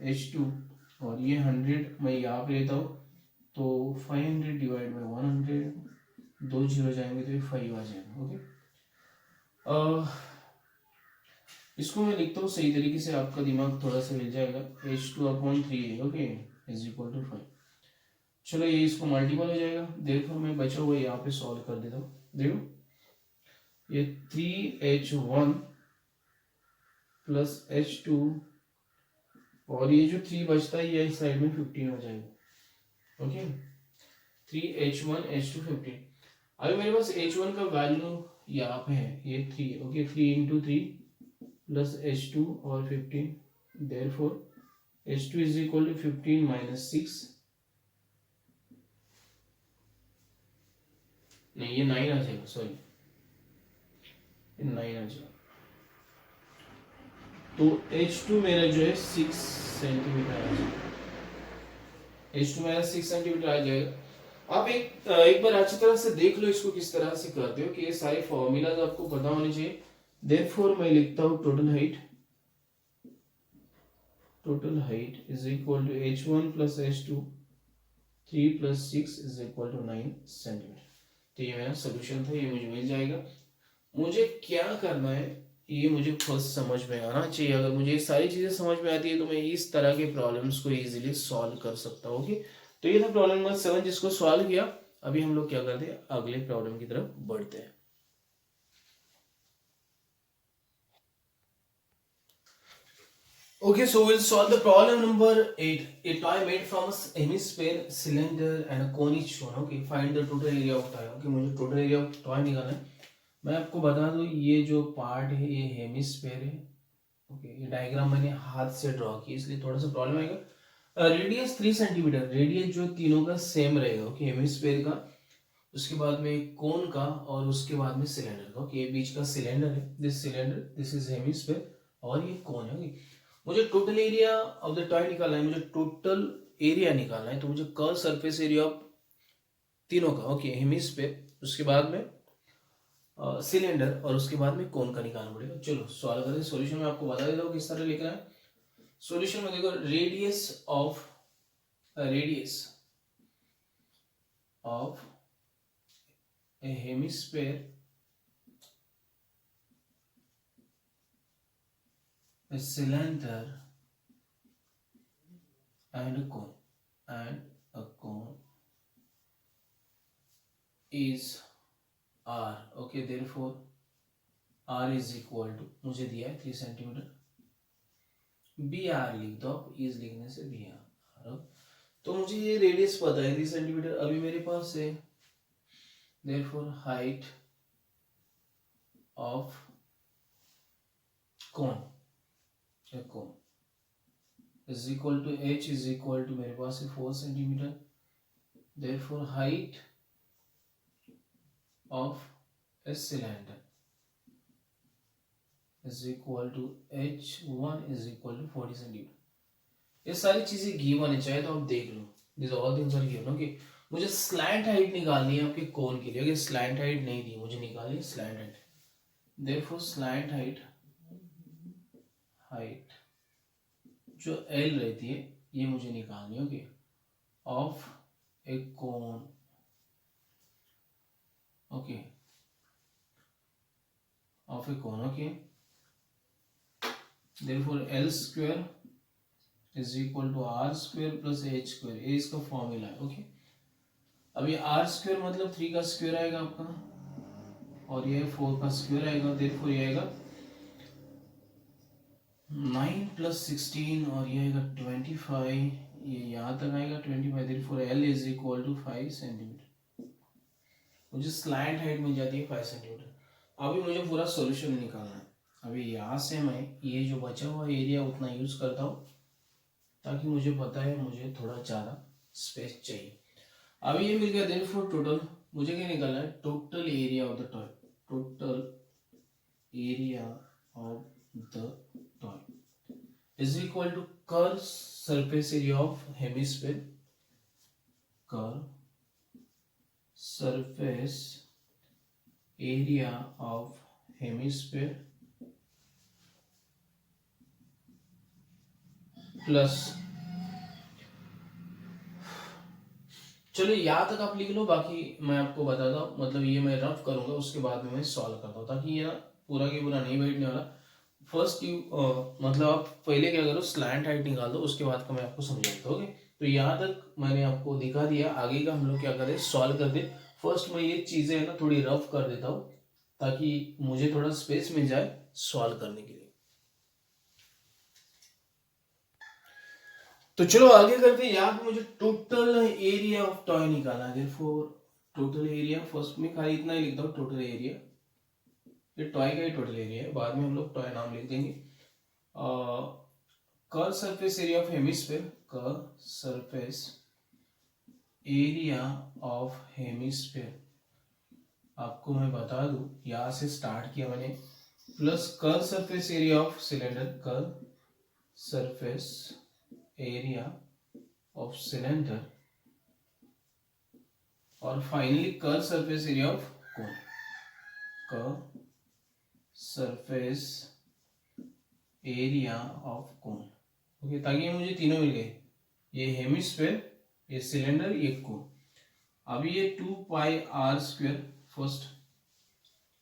h2, और ये 100 मैं यहाँ पे लेता हूँ, तो 500 डिवाइड बाई 100, 2 जीरो जाएंगे तो ये 5 आ जाएगा। ओके, इसको मैं लिखता हूँ सही तरीके से, आपका दिमाग थोड़ा सा मिल जाएगा। h2/3 है, ओके, इज इक्वल टू 5। चलो ये इसको मल्टीपल हो जाएगा। देखो मैं बचा हुआ यहाँ पे सॉल्व कर देता हूँ। देखो ये 3h1 प्लस h2 और ये जो 3 बचता है ये इस साइड में 15 हो जाएगा। Okay, 3H1 H2 15। अभी मेरे पास H1 का वैल्यू यहाँ पे है, ये 3। ओके, 3 इंटू 3 प्लस H2 और 15, therefore H2 is equal to 15 minus 6, नहीं ये 9 आ जाएगा, सॉरी 9 आ जाएगा। तो H2 मेरा जो है 6 सेंटीमीटर आ जाएगा, H2 मेरा 6 सेंटीमीटर आ जाएगा। आप एक बार अच्छी तरह से देख लो इसको किस तरह से करते हो, कि ये सारे फॉर्मूलाज आपको पता होने चाहिए। देयरफॉर मैं लिखता हूँ total height is equal to H1 plus H2, 3 plus 6 is equal to 9 centimetre. तो ये मेरा सोल्यूशन था, ये मुझे मिल जाएगा। मुझे क्या करना है ये मुझे फर्स्ट समझ में आना चाहिए। अगर मुझे ये सारी चीजें समझ में आती है तो मैं इस तरह के प्रॉब्लम्स को इजीली सॉल्व कर सकता हूँ। ओके, तो ये था प्रॉब्लम नंबर 7 जिसको सॉल्व किया। अभी हम लोग क्या करते हैं, अगले प्रॉब्लम की तरफ बढ़ते हैं। Okay, so we'll solve the problem number 8. A toy made from a hemisphere, cylinder and a cone is shown. Okay, find the total area of toy. Okay, मुझे total area of toy निकालना है। मैं आपको बता दूं ये जो part है ये हेमिस्फेयर है। ओके, ये डायग्राम मैंने हाथ से ड्रॉ की इसलिए थोड़ा सा प्रॉब्लम आएगा। रेडियस 3 सेंटीमीटर, रेडियस जो तीनों का सेम रहेगा। ओके, हेमिस्फेयर का, उसके बाद में कोन का और उसके बाद में सिलेंडर का। ओके, ये बीच का सिलेंडर है, this cylinder, this is hemisphere और ये कोन है। ओके, मुझे total area of the toy निकालना है, मुझे टोटल एरिया निकालना है। तो मुझे कर्व सरफेस एरिया ऑफ तीनों का, ओके, हेमिस्फेयर, उसके बाद में सिलेंडर और उसके बाद में कोन का निकालना पड़ेगा। चलो सॉल्व करते हैं। सॉल्यूशन में आपको बता देता हूँ किस तरह लिखना है। सॉल्यूशन में देखो, radius of A hemisphere, a cylinder and a cone is R. Okay, therefore R is equal to, मुझे दिया है 3 सेंटीमीटर, बी आर लिख दो, इज लिखने से बी आर। तो मुझे ये रेडियस पता है 3 सेंटीमीटर अभी मेरे पास है। therefore height of cone is equal to h is equal to मेरे पास है 4 centimetre. therefore height of a cylinder is equal to h1 is equal to 40 centimetre. ये सारी चीजें गिवन है, चाहे तो आप देख लो, these all things are given। Okay, मुझे स्लैंट हाइट निकालनी है आपके कोन के लिए। ओके, स्लैंट हाइट नहीं दी, मुझे निकालनी है slant height. therefore slant height जो L रहती है ये मुझे निकालनी है। Okay, of a cone, okay, of a cone. Okay, therefore L square is equal to r square plus h square, ये इसका फॉर्मूला है। ओके, अभी आर स्क्वायर मतलब 3 का स्क्वायर आएगा आपका और ये 4 का स्क्वायर आएगा। therefore ये आएगा 9 प्लस 16 और ये आएगा 25, ये यहाँ तक आएगा 25। therefore L is equal to 5 centimetre. मुझे स्लैंट हाइट मिल जाती है 5 सेंटीमीटर। अभी मुझे पूरा सॉल्यूशन निकालना है। अभी यहाँ से मैं ये जो बचा हुआ एरिया उतना यूज करता हूँ ताकि मुझे पता है मुझे थोड़ा ज़्यादा स्पेस चाहिए। अभी ये मिल गया। therefore टोटल मुझे क्या निकालना है, total area of the toy, total area of the toy is equal to curve surface area of hemisphere, curve surface area of hemisphere plus, चलो यहाँ तक आप लिख लो, बाकी मैं आपको बताता हूँ। मतलब ये मैं रफ करूंगा, उसके बाद में मैं सॉल्व करता हूँ ताकि ये ना पूरा की पूरा नहीं बैठने वाला। फर्स्ट यू मतलब आप पहले क्या करो, स्लैंट हाइट निकाल दो, उसके बाद का मैं आपको समझाता हूँ। ओके, तो यहाँ तक मैंने आपको दिखा दिया, आगे का हम लोग क्या करें, सॉल्व कर दे। फर्स्ट मैं ये चीजें है ना थोड़ी रफ कर देता हूँ ताकि मुझे थोड़ा स्पेस मिल जाए सॉल्व करने के लिए। तो चलो आगे करते हैं। यहाँ पे मुझे टोटल एरिया ऑफ टॉय निकालना है। देयरफॉर टोटल एरिया, फर्स्ट में खाली इतना ही लिखता हूँ टोटल एरिया, ये टॉय का ही टोटल एरिया है, बाद में हम लोग टॉय नाम लिख देंगे। Curve surface area of hemisphere, curve surface area of hemisphere, आपको मैं बता दूं यहां से स्टार्ट किया मैंने, plus curve surface area of cylinder, curve surface area of cylinder, और finally curve surface area of cone, curve surface area of cone. Okay, ताकि ये मुझे तीनों मिल गए, ये हेमिस्फीयर, ये सिलेंडर, ये कोन। अभी ये 2 पाई आर स्क्वेयर फर्स्ट,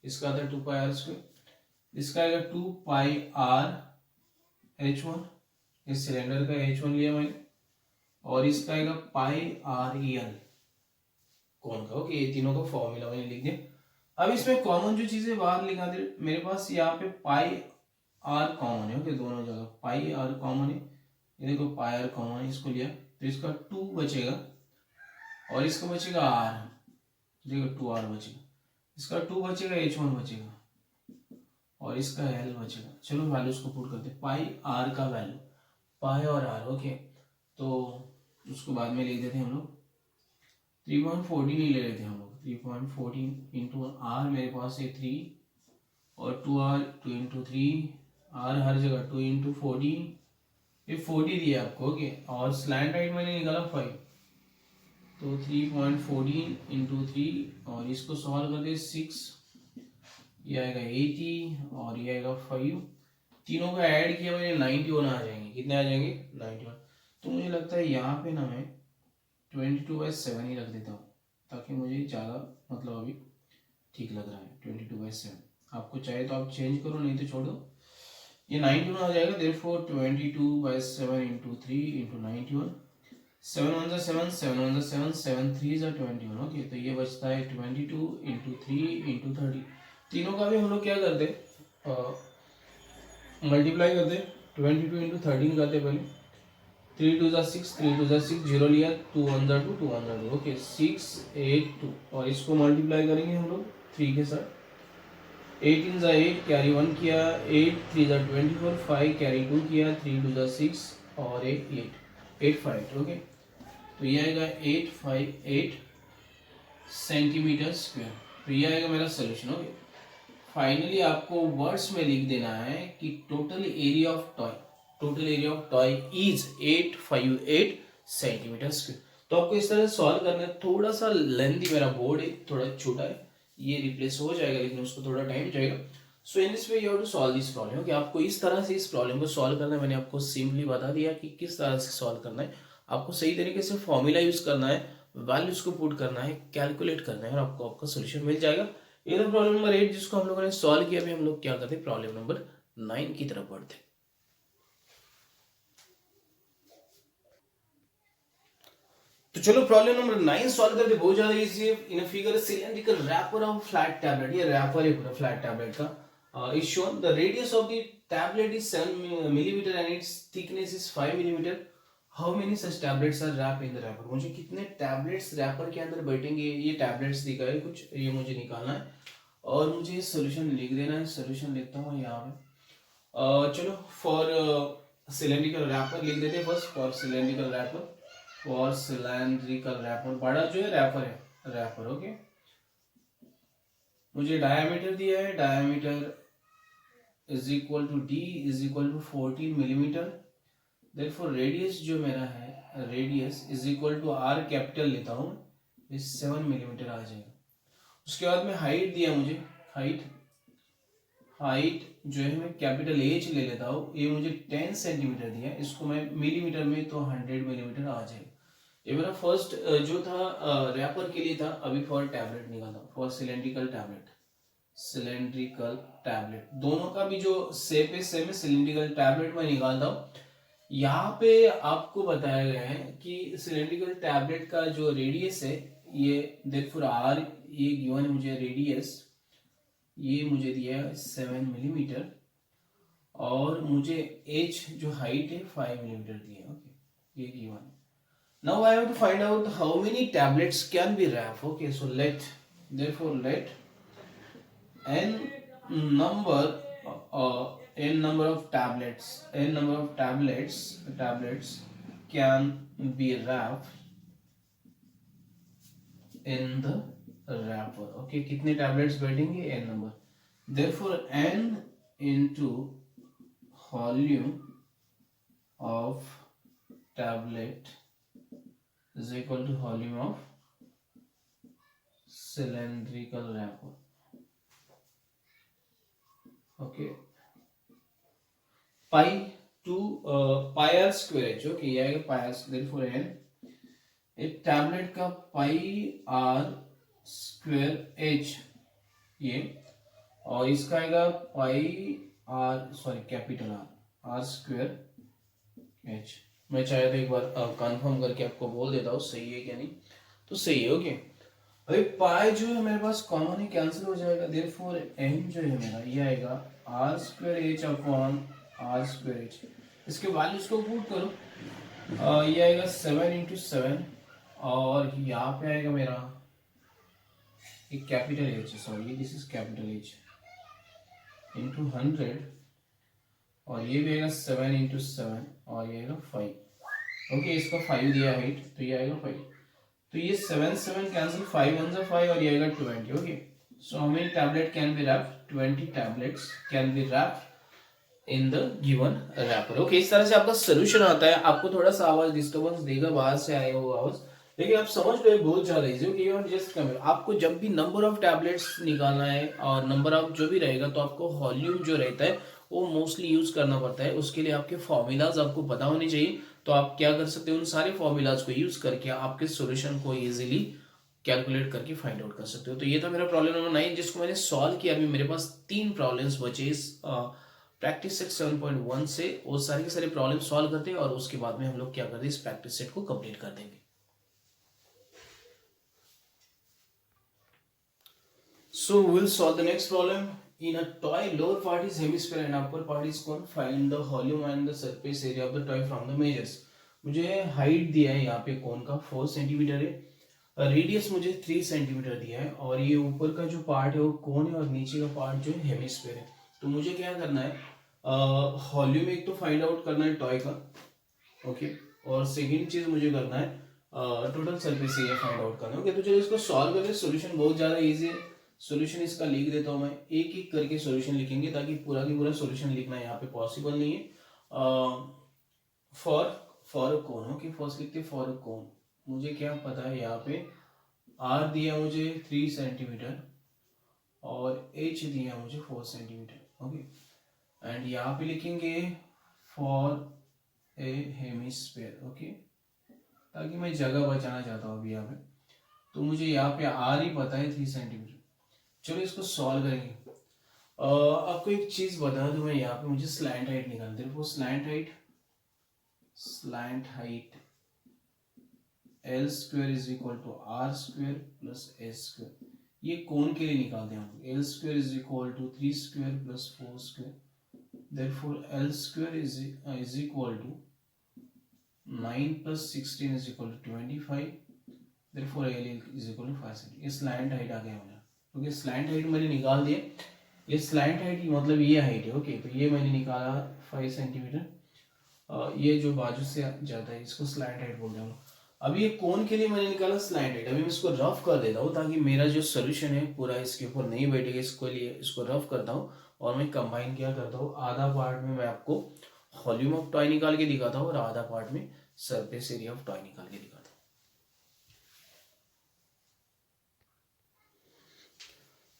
इसका था 2 पाई आर स्क्वेयर, इसका आएगा 2 पाई आर H1, इस सिलेंडर का H1 लिया मैंने, और इसका आएगा पाई आर एल कौन का। ओके, ये तीनों का फॉर्मूला मैंने लिख दिया। अब इसमें कॉमन जो चीजें बाहर लिखा दे, मेरे पास यहाँ पे पाई आर कॉमन है। ओके, दोनों जगह पाई आर कॉमन है, ये देखो पाई आर कॉमन है, इसको लिया तो इसका 2 बचेगा, और इसका बचेगा आर, देखो 2 आर बचेगा, इसका 2 बचेगा, H1 बचेगा, और इसका एल बचेगा। चलो वैल्यूज को पुट करते, पाई आर का वैल्यू, पाई और आर। ओके, तो उसको बाद में लिख देते हैं हम लोग, 3.14 ही ले लेते हैं हम लोग, 3.14 इंटू आर, मेरे पास है 3, और 2 आर, 2 इंटू 3, आर हर जगह 2 इंटू 14, ये 40 दिया आपको। ओके, और स्लैंट राइट मैंने निकाला 5, तो 3.14 इंटू 3, और इसको सॉल्व करते 6, ये आएगा 80, और ये आएगा 5, तीनों का ऐड किया मैंने 91 आ जाएंगे। कितने आ जाएंगे? 91। तो मुझे लगता है यहाँ पे ना मैं 22/7 ही रख देता हूँ, ताकि मुझे ज़्यादा मतलब अभी ठीक लग रहा है 22/7। आपको चाहे तो आप चेंज करो, नहीं तो छोड़ दो। ये 91 आ जाएगा, देयरफॉर 22/7 इंटू 3 इंटू 91, 7 1 7, 7 1 7, 7 3 21। ओके, तो ये बचता है 22 इंटू 3 इंटू 30। तीनों का भी हम लोग क्या करते, मल्टीप्लाई करते, 22 इंटू 13 करते पहले, 3 2 6, 3 2 6, 0 लिया, 2 1 2, 2 1 2। ओके, 6 8 2, और इसको मल्टीप्लाई करेंगे हम लोग 3 के साथ, 8 in 8, कैरी 1 किया, 8 3 24, 5 कैरी 2 किया, 3 2 6, और 8 5। ओके, तो ये आएगा 858 सेंटीमीटर स्क्वायर। तो ये आएगा मेरा सोल्यूशन। ओके, फाइनली आपको वर्ड्स में लिख देना है कि total area of toy, total area of toy is 858 centimetre square. तो आपको इस तरह सॉल्व करना है। थोड़ा सा लेंथी मेरा बोर्ड है, थोड़ा छोटा है, ये रिप्लेस हो जाएगा, लेकिन उसको थोड़ा टाइम जाएगा। So in this way you have to solve this problem. कि आपको इस तरह से इस प्रॉब्लम को सॉल्व करना है। मैंने आपको सिंपली बता दिया कि किस तरह से सॉल्व करना है। आपको सही तरीके से फॉर्मूला यूज करना है, वैल्यूज को पुट करना है, कैलकुलेट करना है, और आपको आपका सोल्यूशन मिल जाएगा। ये तो प्रॉब्लम नंबर 8 जिसको हम लोगों ने सॉल्व किया। अभी हम लोग क्या करते हैं, प्रॉब्लम नंबर 9 की तरफ बढ़ते हैं। तो चलो प्रॉब्लम नंबर 9 सॉल्व करते, बहुत ज्यादा इजी है। In figure cylindrical wrapper of flat tablet, ये रैपर है पूरा फ्लैट टैबलेट का। Is shown the radius of the tablet is 7 millimetre and its thickness is 5 millimetre. How many such tablets are wrap in the wrapper. मुझे कितने tablets wrapper के अंदर बैठेंगे, ये टैबलेट्स दिखा है कुछ, ये मुझे निकालना है, और मुझे सोल्यूशन लिख देना है। सोल्यूशन लिखता हूँ यहाँ पे। चलो फॉर सिलेंड्रिकल रैपर लिख देते हैं first. For cylindrical wrapper, for cylindrical wrapper, बड़ा जो है रैपर है, रैपर। ओके, मुझे डायमीटर दिया है, diameter is equal to d is equal to 14 millimetre. Therefore radius जो मेरा है, radius is equal to r capital लेता हूँ, इस 7 मिलीमीटर आ जाएगा। उसके बाद में हाइट दिया मुझे, हाइट, हाइट जो है मैं कैपिटल एच ले लेता हूँ, ये मुझे 10 सेंटीमीटर दिया, इसको मैं मिलीमीटर में तो 100 मिलीमीटर आ जाएगा। ये मेरा फर्स्ट जो था रैपर के लिए था। अभी फॉर टैबलेट निकालता हूँ, for cylindrical tablet, cylindrical tablet, दोनों का भी जो शेप है सेम है, सिलेंड्रिकल टैबलेट मैं निकालता हूँ। यहाँ पे आपको बताया गया है कि सिलेंड्रिकल टैबलेट का जो रेडियस है, ये देयरफॉर आर, ये गिवन है मुझे रेडियस, ये मुझे दिया है 7 मिलीमीटर, और मुझे एच जो हाइट है 5 मिलीमीटर दिया है। ओके, ये given. Now I have to find out how many tablets can be wrapped. Okay, so therefore let n number n number of tablets can be wrapped in the wrapper. Okay, कितने tablets बैठेंगे? n number. Therefore n into volume of tablet is equal to volume of cylindrical wrapper. Okay, pi to pi r square h. Okay, ये आएगा pi r. Therefore n एक tablet का pi r square h ये, और इसका आएगा pi r capital r square h. मैं चाहे तो एक बार कंफर्म करके आपको बोल देता हूँ सही है क्या नहीं. तो सही है. ओके, अभी पाई जो है मेरे पास कॉमन ही कैंसिल हो जाएगा. देयरफॉर एन जो है मेरा ये आएगा r square h upon r square h. इसके वैल्यूज को पुट करो. ये आएगा 7 × 7 और यहाँ पे आएगा मेरा एक capital H, sorry this is capital H into 100, और ये भी आएगा 7 × 7 और ये आएगा 5. ओके, इसका 5 दिया हाइट तो ये आएगा 5. तो ये 7 कैंसिल, 5 1 5 और ये आएगा 20. Okay, so how many tablet can be wrapped? 20 tablets can be wrapped in the given wrapper. Okay, इस तरह से आपका सोल्यूशन आता है. आपको थोड़ा सा आवाज डिस्टर्बेंस देगा, बाहर से आए वो आवाज, लेकिन आप समझ रहे हो बहुत ज्यादा इजी. ओके, और जस्ट कम आपको जब भी नंबर ऑफ टैबलेट्स निकालना है और नंबर ऑफ जो भी रहेगा, तो आपको वॉल्यूम जो रहता है वो मोस्टली यूज करना पड़ता है. उसके लिए आपके फॉर्मूलाज आपको पता होने चाहिए. तो आप क्या कर सकते हो, उन सारे फॉर्मूलाज को यूज करके आपके सोल्यूशन को इजीली कैलकुलेट करके फाइंड आउट कर सकते हो. तो ये था मेरा प्रॉब्लम नंबर 9 जिसको मैंने सॉल्व किया. अभी मेरे पास 3 प्रॉब्लम्स बचे इस प्रैक्टिस सेट 7.1 से. वो सारे के सारे प्रॉब्लम सॉल्व करते हैं और उसके बाद में हम लोग क्या करते हैं, इस प्रैक्टिस सेट को कंप्लीट कर देंगे. So we'll solve the next problem. In a toy, lower part is hemisphere and upper part is cone. Find the volume and the surface area of the toy from the measures. मुझे height दिया है यहाँ पे कोन का 4 centimetre है, radius मुझे 3 centimetre दिया है, और ये ऊपर का जो पार्ट है वो कोन है और नीचे का पार्ट जो है हेमिस्फीयर है. तो मुझे क्या करना है, वॉल्यूम एक तो फाइंड आउट करना है टॉय का. ओके, और सेकेंड चीज मुझे करना है total surface area find out करना है. ओके, तो चलो इसको सॉल्व करते हैं. सोल्यूशन बहुत ज्यादा इजी है. सॉल्यूशन इसका लिख देता हूं मैं, एक एक करके सॉल्यूशन लिखेंगे ताकि पूरा की पूरा सॉल्यूशन लिखना यहाँ पे पॉसिबल नहीं है. For a cone. Okay, first लिखते फॉर अ कोन. मुझे क्या पता है, यहाँ पे आर दिया मुझे 3 सेंटीमीटर और एच दिया मुझे 4 सेंटीमीटर. ओके, एंड यहाँ पे लिखेंगे फॉर ए हेमिस्फीयर. ओके, ताकि मैं जगह बचाना चाहता हूँ अभी यहाँ पे. तो मुझे यहाँ पे आर ही पता है 3 सेंटीमीटर. चलो इसको सॉल्व करेंगे. आपको एक चीज बता दूं मैं, यहाँ पे मुझे स्लैंट हाइट निकालते हैं. वो slant height l square is equal to r square plus s square. ये कोन के लिए निकालते हैं हम. L square is equal to 3 square plus 4 square. Therefore l square is equal to 9 plus 16 is equal to 25. Therefore l is equal to 5 centimetre. ये slant height आ गया हमारा. क्योंकि स्लैंट हाइट मैंने निकाल दिए. ये स्लैंट हाइट मतलब ये हाइट है. ओके, तो ये मैंने निकाला 5 सेंटीमीटर. ये जो बाजू से जाता है इसको स्लैंट हाइट बोलते हैं. अभी ये कोन के लिए मैंने निकाला स्लैंट हाइट. अभी मैं इसको रफ कर देता हूँ ताकि मेरा जो सोल्यूशन है पूरा इसके ऊपर नहीं बैठेगा. इसको लिए इसको रफ करता हूँ और मैं कंबाइन क्या करता हूँ, आधा पार्ट में मैं आपको वॉल्यूम ऑफ टॉय निकाल के दिखाता हूँ और आधा पार्ट में सरफेस एरिया ऑफ टॉय निकाल के दिखाता हूँ.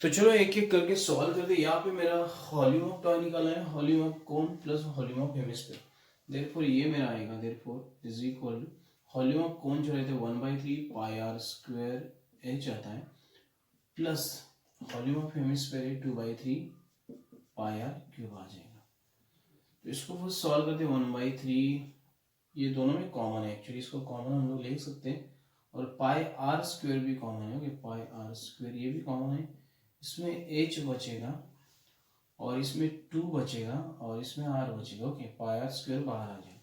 तो चलो एक एक करके सॉल्व करते. यहाँ पे मेरा वॉल्यूम ऑफ टॉय निकाला है, volume of cone plus volume of hemisphere. Therefore ये मेरा आएगा, therefore is equal to volume of cone जो रहते हैं 1/3 पाई आर स्क्वायर एच आता है, प्लस वॉल्यूम ऑफ हेमिस्फीयर है 2/3 पाई आर क्यूब आ जाएगा. तो इसको फिर सॉल्व करते हैं. 1/3 ये दोनों में कॉमन है, एक्चुअली इसको कॉमन हम लोग ले सकते हैं, और पाई आर स्क्वायर भी कॉमन है. ओके, पाई आर स्क्वायर ये भी कॉमन है. इसमें h बचेगा और इसमें 2 बचेगा और इसमें r बचेगा. ओके, पाई आर स्क्वायर बाहर आ जाए.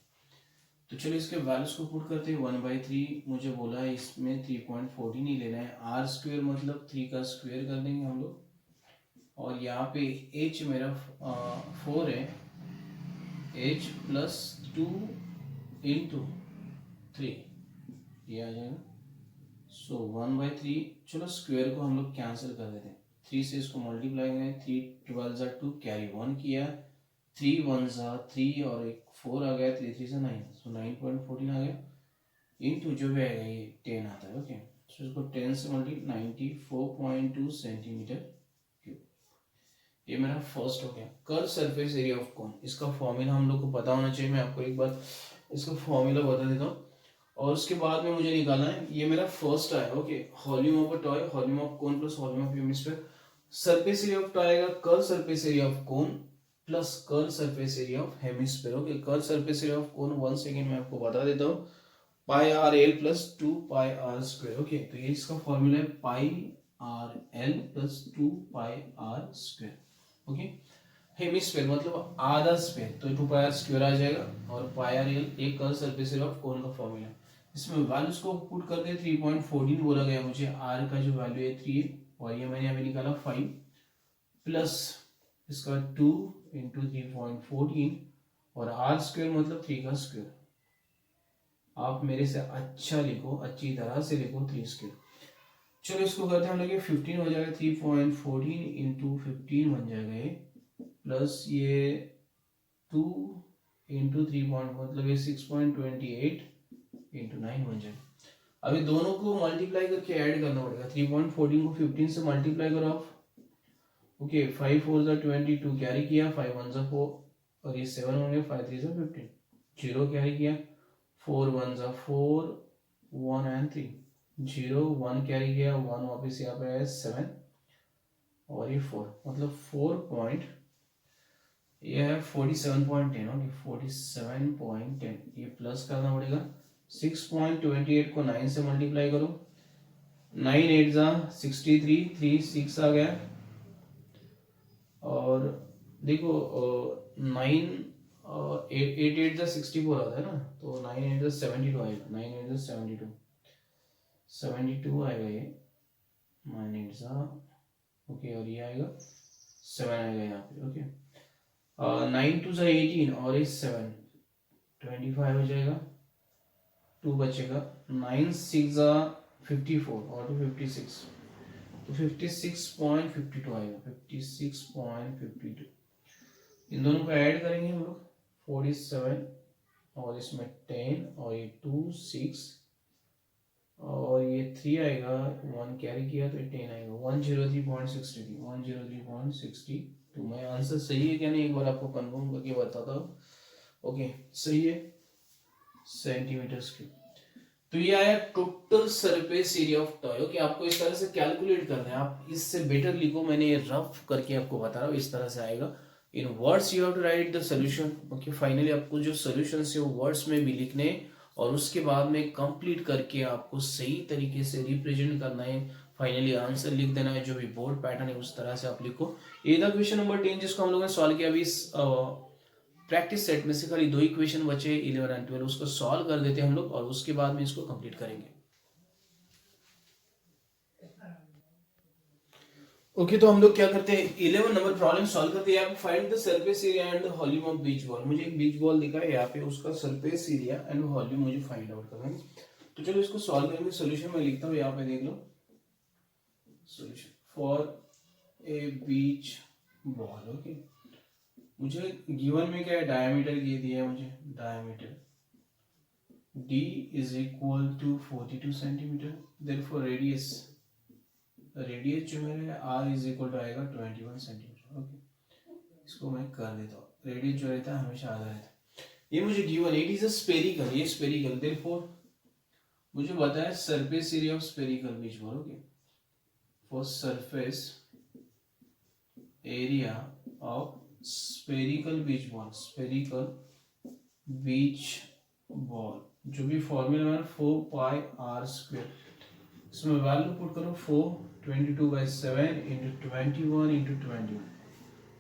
तो चलो इसके वैल्यूज को पुट करते हैं। 1/3 मुझे बोला है इसमें 3.14 ही लेना है। आर स्क्वेयर मतलब 3 का स्क्वेयर कर देंगे हम लोग, और यहाँ पे एच मेरा 4 है, एच प्लस 2 इंटू 3 ये आ जाएगा। सो 1/3, चलो स्क्वेयर को हम लोग कैंसिल कर देते हैं। 3 से इसको मल्टीप्लाई करें, 3 12 ज़ा 2 कैरी 1 किया, 3 1 ज़ा 3 और एक 4 आ गया, 3 3 से 9, सो 9.14 आ गया इंटू जो भी आएगा ये 10 आता है। ओके, सो इसको 10 से मल्टी 94.2 सेंटीमीटर क्यूब। ये मेरा फर्स्ट हो गया। कर्व सरफेस एरिया ऑफ कोन, इसका फॉर्मूला हम लोग को पता होना चाहिए। मैं आपको एक बार इसका फॉर्मूला बता देता हूँ, और उसके बाद में मुझे निकालना है। ये मेरा फर्स्ट आया। Okay, volume of a toy, volume of cone plus volume of hemisphere. Surface area of toy आएगा curve surface area of cone plus curve surface area of hemisphere. Okay, curve surface area of cone 1 second मैं आपको बता देता हूँ, pi are l plus 2 pi r square. Okay, तो ये इसका formula है pi are l plus 2 pi r square. Okay, hemisphere मतलब आधा स्फीयर, तो 2 पाई आर स्क्वायर आ जाएगा, और पाई आर एल एक कर्व सरफेस एरिया ऑफ कोन का फॉर्मूला। इसमें वैल्यूज को पुट करते हैं। 3.14 बोला गया मुझे, आर का जो वैल्यू है 3 है, और ये मैंने अभी निकाला 5 प्लस इसका 2 इंटू 3.14, और आर स्क्वायर मतलब 3 का स्क्वायर। आप मेरे से अच्छा लिखो, अच्छी तरह से लिखो 3 स्क्वायर। चलो इसको करते हैं हम लोग, 15 हो जाएगा, 3.14 इंटू 15 बन जाएगा ये, प्लस ये 2 इंटू 3 मतलब ये 6.28 इंटू 9 बन जाएगा। अभी दोनों को मल्टीप्लाई करके ऐड करना पड़ेगा। 3.14 को 15 से मल्टीप्लाई करो आप। ओके, 5 4 ज़ा 22 कैरी किया, 5 1 ज़ा 4 और ये 7 होंगे, 5 3 ज़ा 15, 0 कैरी किया, 4 1 ज़ा 4 1 एंड 3, 0 1 कैरी किया, 1 वापस यहाँ पे आया 7 और ये 4, मतलब 4 पॉइंट, ये है 47.10। ओके, 47.10, ये प्लस करना पड़ेगा। 6.28 को 9 से मल्टीप्लाई करो, 9 8 ज़ा 63, 3 6 आ गया, और देखो 9 8 8 ज़ा 64 आता है ना, तो 9 8 ज़ा 72 आएगा, 9 8 ज़ा 72 आएगा ये, 9 8 ज़ा, ओके, और ये आएगा 7 आएगा यहाँ पे। ओके, 9 2 ज़ा 18 और ये 7 25 हो जाएगा, 2 बचेगा, 9 6 ज़ा 54 और 2 56, तो 56.52 आएगा, 56.52। इन दोनों को ऐड करेंगे हम लोग, 47 और इसमें 10 और ये 2 6 और ये 3 आएगा, 1 कैरी किया तो 10 आएगा, 103.62, 103.62। मैं आंसर सही है क्या नहीं एक बार आपको कंफर्म करके बताता हूँ। ओके, सही है, सेंटीमीटर क्यूब। तो ये आया total surface area of toy. Okay, आपको इस तरह से कैलकुलेट करना है, आप इससे बेटर लिखो, मैंने ये रफ करके आपको बता रहा हूँ, इस तरह से आएगा। In words you have to write the solution. Okay, finally आपको जो सोल्यूशन है वो वर्ड्स में भी लिखने, और उसके बाद में कंप्लीट करके आपको सही तरीके से रिप्रेजेंट करना है। फाइनली आंसर लिख देना है, जो भी बोर्ड पैटर्न है उस तरह से आप लिखो। ये था क्वेश्चन नंबर 10 जिसको हम लोगों ने सॉल्व किया। अभी इस प्रैक्टिस सेट में से खाली 2 ही क्वेश्चन बचे 11 एंड 12, उसको सॉल्व कर देते हैं हम लोग, और उसके बाद में इसको कंप्लीट करेंगे। ओके, तो हम लोग क्या करते हैं, 11 नंबर प्रॉब्लम सॉल्व करते हैं। Find the surface area and volume of beach ball. मुझे एक बीच बॉल दिखा है यहाँ पे, उसका सरफेस एरिया एंड वॉल्यूम मुझे फाइंड आउट करना है। तो चलो इसको सॉल्व करेंगे। सोल्यूशन मैं लिखता हूँ, यहाँ पे देख लो, solution for a beach ball. Okay, मुझे गिवन में क्या है, डायमीटर ये दिया है मुझे, diameter d is equal to 42 centimetre, therefore radius जो है r is equal to आएगा 21 सेंटीमीटर। ओके, इसको मैं कर देता हूँ, रेडियस जो रहता है हमेशा आधा रहता है। ये मुझे given, it is a spherical, ये स्फेरिकल, therefore मुझे बताया surface area of spherical beach ball. Okay, for surface area of spherical beach ball, spherical beach ball, जो भी फॉर्मूला है 4 पाई आर स्क्वायर, इसमें वैल्यू पुट करो 4 22/7 इंटू 21 इंटू 21,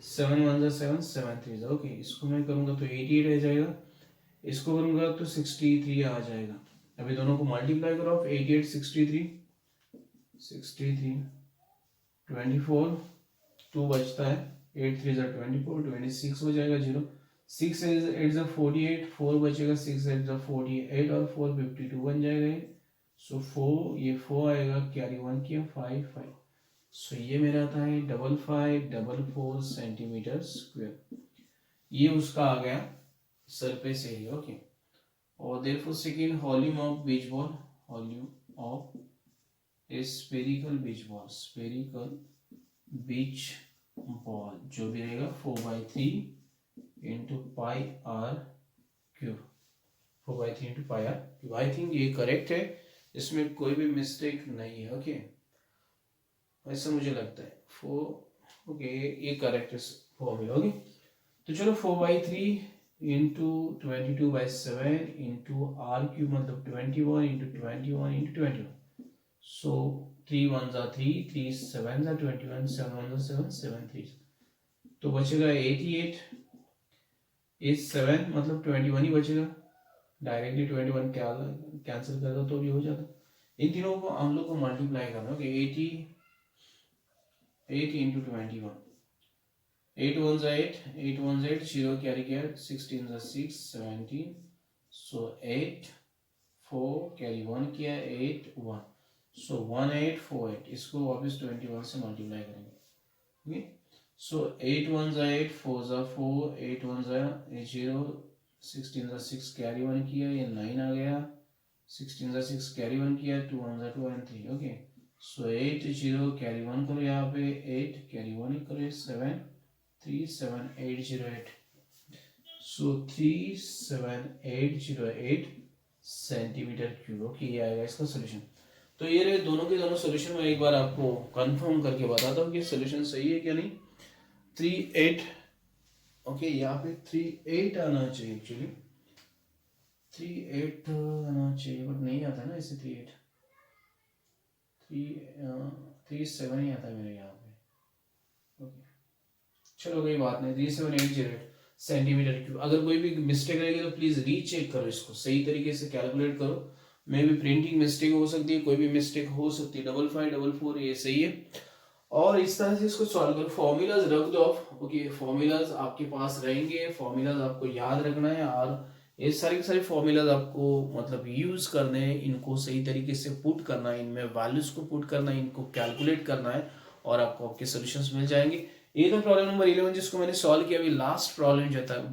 7 1 7 7 3। ओके, इसको मैं करूंगा तो 88 रह जाएगा, इसको करूंगा तो 63 आ जाएगा। अभी दोनों को मल्टीप्लाई करो आप, 88 63 63 24 2 बचता है, 8 3 24 26 हो जाएगा, 0 6 8 48 4 बचेगा, 6 8 48 और 4 52 बन जाएगा। सो 4 ये 4 आएगा, कैरी 1 किया 5 5। सो ये मेरा आता है 5544 सेंटीमीटर स्क्वायर। ये उसका आ गया सरफेस एरिया। ओके, और therefore second volume of beach ball, volume of a spherical beach ball, spherical beach ball जो भी रहेगा 4/3 into pi r cube, 4/3 into pi r cube. I think ये करेक्ट है, इसमें कोई भी मिस्टेक नहीं है। ओके, ऐसा मुझे लगता है। ओके, ये करेक्ट फॉर्मूला। ओके, तो चलो 4/3 इंटू 22/7 इंटू आर क्यूब मतलब 21 इंटू 21 इंटू 21। सो 3 1 3, 3 7 21, 7 1 7 7 3, तो बचेगा 88। इस 7 मतलब 21 ही बचेगा, डायरेक्टली 21 कैंसिल कर दो तो भी हो जाता। इन तीनों को हम लोग को मल्टीप्लाई करना। ओके, 88 इंटू 21, 8 1 8, 8 1 8, 0 कैरी किया, 16 6 17, सो 8 4 कैरी 1 किया, 8 1, सो 1848। इसको वापस 21 से मल्टीप्लाई करेंगे। ओके, सो 8 1 8, 4 4, 8 1 0, 16 6 कैरी 1 किया, ये 9 आ गया, 16 6 कैरी 1 किया, 2 1 2 and 3। ओके, सो 8 0 कैरी 1 करो, यहाँ पे 8 कैरी 1 करो, 7 3 7 8 0 8, सो 37808 सेंटीमीटर क्यूब। ओके, ये आएगा इसका सोल्यूशन। तो ये रहे दोनों के दोनों सोल्यूशन। मैं एक बार आपको कंफर्म करके बताता हूँ कि सोल्यूशन सही है क्या नहीं। 38, ओके, यहाँ पे 38 आना चाहिए, एक्चुअली 38 आना चाहिए, बट नहीं आता है ना इसे। 38 37 ही आता है मेरे यहाँ पे। ओके, चलो कोई बात नहीं, 37808 सेंटीमीटर क्यूब। अगर कोई भी मिस्टेक रहेगी तो प्लीज रीचेक करो, इसको सही तरीके से कैलकुलेट करो। मे भी प्रिंटिंग मिस्टेक हो सकती है, कोई भी मिस्टेक हो सकती है। 5544 ये सही है, और इस तरह से इसको सॉल्व करो। फॉर्मूलाज रख दो आप। ओके, फॉर्मूलाज आपके पास रहेंगे, फॉर्मूलाज आपको याद रखना है, और ये सारे फॉर्मूलाज आपको मतलब यूज करने हैं, इनको सही तरीके से पुट करना है, इनमें वैल्यूज को पुट करना है, इनको कैलकुलेट करना है, और आपको आपके सॉल्यूशंस मिल जाएंगे। ये तो प्रॉब्लम नंबर 11 जिसको मैंने सॉल्व किया। अभी लास्ट प्रॉब्लम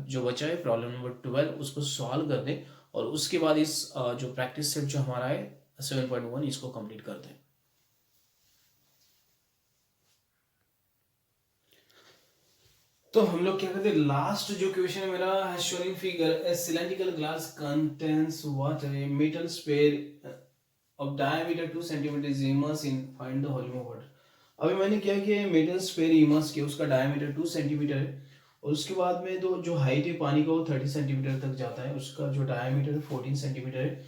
जो बचा है प्रॉब्लम नंबर 12, उसको सॉल्व कर दें, और उसके बाद इस जो प्रैक्टिस सेट जो हमारा है 7.1 इसको कंप्लीट कर दें। तो हम लोग क्या करते हैं, लास्ट जो क्वेश्चन है मेरा, showing figure A cylindrical glass contains water, a metal sphere of diameter 2 centimetre is immerse in, find the volume of water. अभी मैंने क्या किया, मेटल स्फीयर इमर्स किया, उसका डायमीटर 2 सेंटीमीटर है, और उसके बाद में तो जो हाइट है पानी का वो 30 सेंटीमीटर तक जाता है, उसका जो डायमीटर 14 सेंटीमीटर है।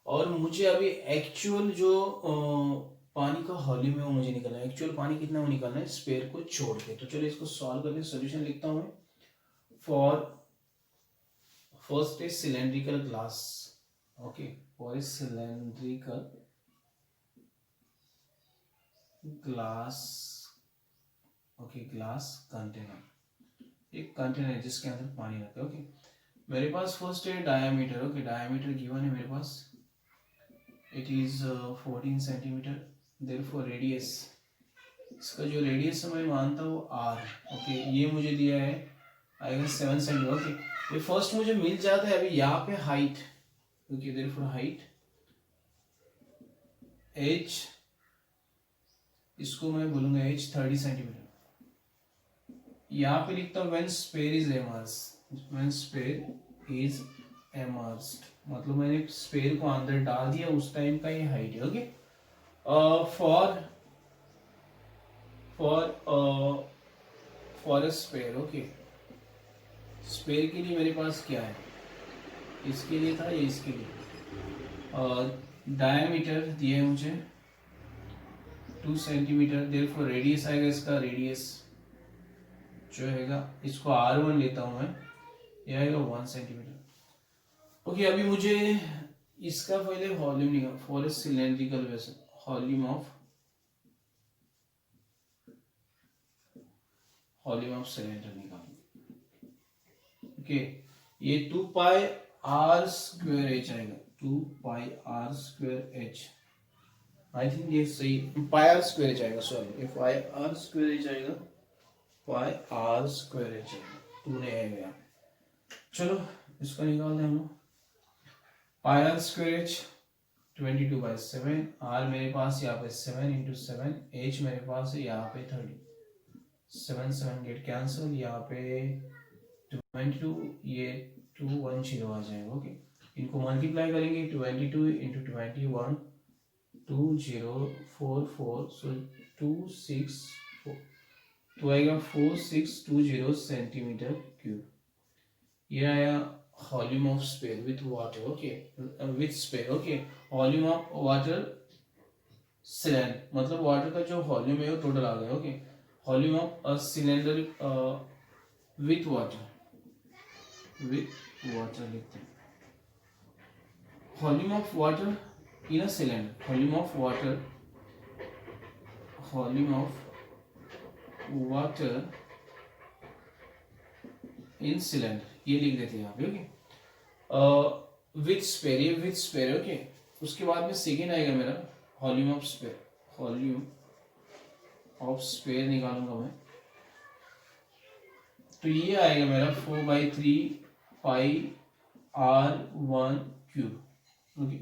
और मुझे अभी एक्चुअल जो पानी का वॉल्यूम है वो मुझे निकालना है। एक्चुअल पानी कितना वो निकालना है स्फीयर को छोड़ के। तो चलो इसको सॉल्व करके सॉल्यूशन लिखता हूँ मैं। For first is cylindrical glass, okay, for is cylindrical glass, okay, glass container, एक कंटेनर जिसके अंदर पानी रखते हैं। ओके, मेरे पास फर्स्ट है डायमीटर। ओके, डायमीटर गिवन है मेरे पास, it is 14 centimetre. Therefore radius, इसका जो रेडियस है मैं मानता हूँ आर। ओके, ये मुझे दिया है आएगा 7 सेंटीमीटर। ओके, ये फर्स्ट मुझे मिल जाता है। अभी यहाँ पे height, okay, therefore height H, इसको मैं बोलूंगा एच 30 सेंटीमीटर। यहाँ पे लिखता हूँ when sphere is immersed, when sphere is immersed मतलब मैंने स्फीयर को अंदर डाल दिया, उस टाइम का ये हाइट है। Okay, for for sphere, okay, sphere के लिए मेरे पास क्या है, इसके लिए था, ये इसके लिए डायमीटर दिया है मुझे 2 सेंटीमीटर। देयरफॉर रेडियस आएगा, इसका रेडियस जो हैगा, इसको R1 लेता हूं मैं, ये आएगा 1 सेंटीमीटर। ओके, अभी मुझे इसका पहले वॉल्यूम निकाल for a cylindrical vessel, volume of cylinder निकाल। ओके, ये 2 पाई आर स्क्वेयर एच आएगा, 2 pi r square h. I think ये सही पाई आर स्क्वेयर एच आएगा, सॉरी ये पाई आर स्क्वेयर एच आएगा, पाई आर स्क्वेयर एच आएगा, 2 नहीं आएगा यहाँ। चलो इसको निकाल दें हम लोग। पाई आर स्क्वेयर एच 22/7, आर मेरे पास यहाँ पे 7 इंटू 7, एच मेरे पास है यहाँ पे 30, 7 7 गेट कैंसिल, यहाँ पे 22, ये 210 आ जाएगा। ओके, इनको मल्टीप्लाई करेंगे 22 इंटू 21, 2044, सो 264, तो आएगा 4620 सेंटीमीटर क्यूब। ये आया volume of sphere with water. Okay, with sphere. Okay, volume of water cylinder, मतलब वाटर का जो वॉल्यूम है वो टोटल आ गया। Okay, volume of cylinder with water, लिखते हैं volume of water in a cylinder, volume of water in cylinder, ये लिख देते हैं यहाँ पे। ओके, विथ स्पेयर, ये विथ स्पेयर। ओके, उसके बाद में सेकेंड आएगा मेरा वॉल्यूम ऑफ स्पेयर, निकालूंगा मैं, तो ये आएगा मेरा 4/3 पाई R1 क्यूब। ओके,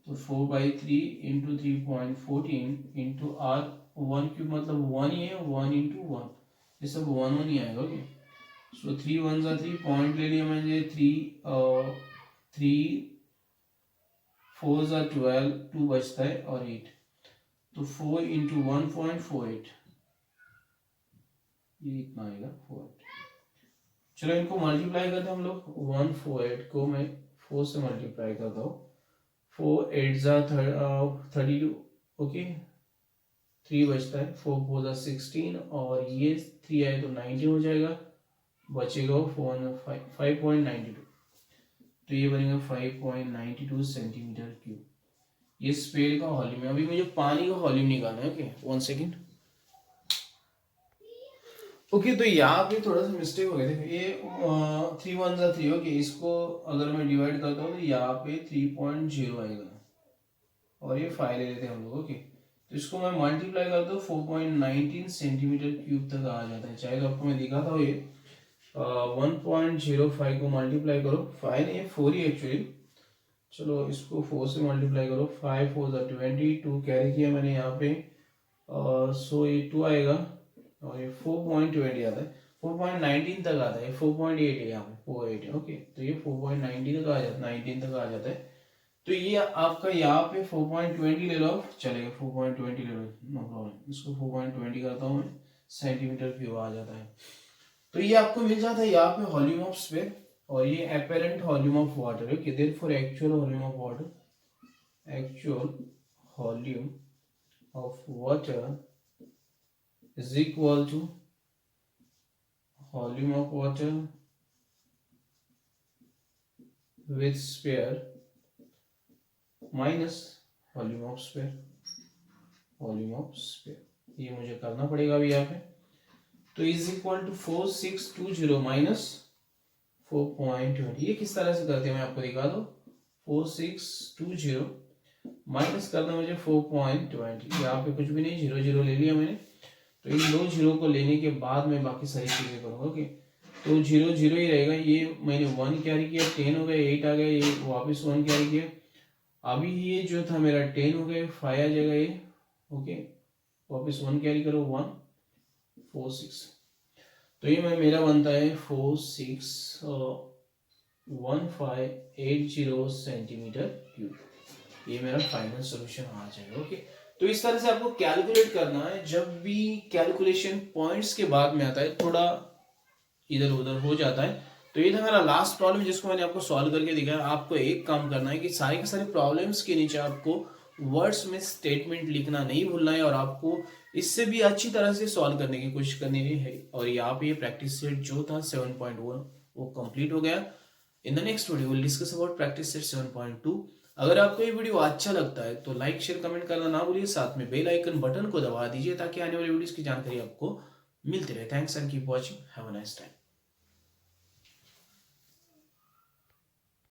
तो 4/3 इंटू 3.14 इंटू R1 क्यूब, मतलब 1 ही है, 1 इंटू 1, ये सब 1 1 ही आएगा। ओके, सो 3 1 जा 3 पॉइंट ले लिया मैंने, 3 4 जा 12, 2 बचता है और 8, तो 4 इंटू 1.48, ये इतना आएगा 4। चलो इनको मल्टीप्लाई करते हैं हम लोग। 148 को मैं 4 से मल्टीप्लाई करता हूँ, 4 8 जा 32। ओके, 3 बचता है, 4 4 जा 16, और ये 3 आए तो 19 हो जाएगा, बचेगा 5.92, तो ये बनेगा 5.92 सेंटीमीटर क्यूब। ये स्पेयर का वॉल्यूम है। अभी मुझे पानी का वॉल्यूम निकालना है। Okay, 1 second. ओके, तो यहाँ पे थोड़ा सा मिस्टेक हो गया था, ये 3 1 जा 3। ओके, इसको अगर मैं डिवाइड करता हूँ तो यहाँ पे 3.0 आएगा, और ये 5 ले लेते हैं हम लोग। ओके, तो इसको मैं मल्टीप्लाई करता हूँ 4.19 सेंटीमीटर क्यूब तक आ जाता है। चाहे तो आपको मैं दिखाता हूँ, ये 1.05 को मल्टीप्लाई करो, 5 नहीं है 4 ही एक्चुअली। चलो इसको 4 से मल्टीप्लाई करो, 5 4 जा 22 कैरी किया मैंने यहाँ पे, सो ये 2 आएगा, और ये 4.20 आता है, 4.19 तक आता है, 4.8 है यहाँ पे, 4.8 है। ओके, तो ये 4.19 तक आ जाता है, 19 तक आ जाता है। तो ये आपका यहाँ पे 4.20 ले लो, चलेगा 4.20 ले लो, नो प्रॉब्लम। इसको 4.20 करता हूँ मैं, सेंटीमीटर क्यूब आ जाता है। तो ये आपको मिल जाता है यहाँ पे वॉल्यूम ऑफ स्पेयर, और ये apparent volume of water. Okay, therefore actual volume of water, is equal to volume of water with sphere minus volume of sphere, ये मुझे करना पड़ेगा अभी यहाँ पे। तो इज इक्वल टू 4620 माइनस 4.20, ये किस तरह से करते हैं मैं आपको दिखा दो। 4620 माइनस करना मुझे 4.20, यहाँ पे कुछ भी नहीं, 0 0 ले लिया मैंने, तो इन 2 0 को लेने के बाद मैं बाकी सारी चीजें करूँगा। ओके, तो 0 0 ही रहेगा, ये मैंने 1 कैरी किया, 10 हो गया, 8 आ गया, ये वापस 1 कैरी किया, अभी ये जो था मेरा 10 हो गया, 5 आ जाएगा ये। ओके, वापस 1 कैरी करो, 1 4 6, तो ये मेरा बनता है 461580 सेंटीमीटर क्यूब। ये मेरा फाइनल सॉल्यूशन आ जाएगा। ओके, तो इस तरह से आपको कैलकुलेट करना है। जब भी कैलकुलेशन पॉइंट्स के बाद में आता है, थोड़ा इधर उधर हो जाता है। तो ये था मेरा लास्ट प्रॉब्लम जिसको मैंने आपको सॉल्व करके दिखाया। आपको एक काम करना है कि सारे के सारे प्रॉब्लम्स के नीचे आपको वर्ड्स में स्टेटमेंट लिखना नहीं भूलना है, और आपको इससे भी अच्छी तरह से सॉल्व करने की कोशिश करनी है। और यहाँ पे ये प्रैक्टिस सेट जो था 7.1 वो कंप्लीट हो गया। In the next video will discuss about practice set 7.2। अगर आपको ये वीडियो अच्छा लगता है तो लाइक शेयर कमेंट करना ना भूलिए, साथ में बेल आइकन बटन को दबा दीजिए ताकि आने वाली वीडियोस की जानकारी आपको मिलती रहे। Thanks and keep watching, have a nice time.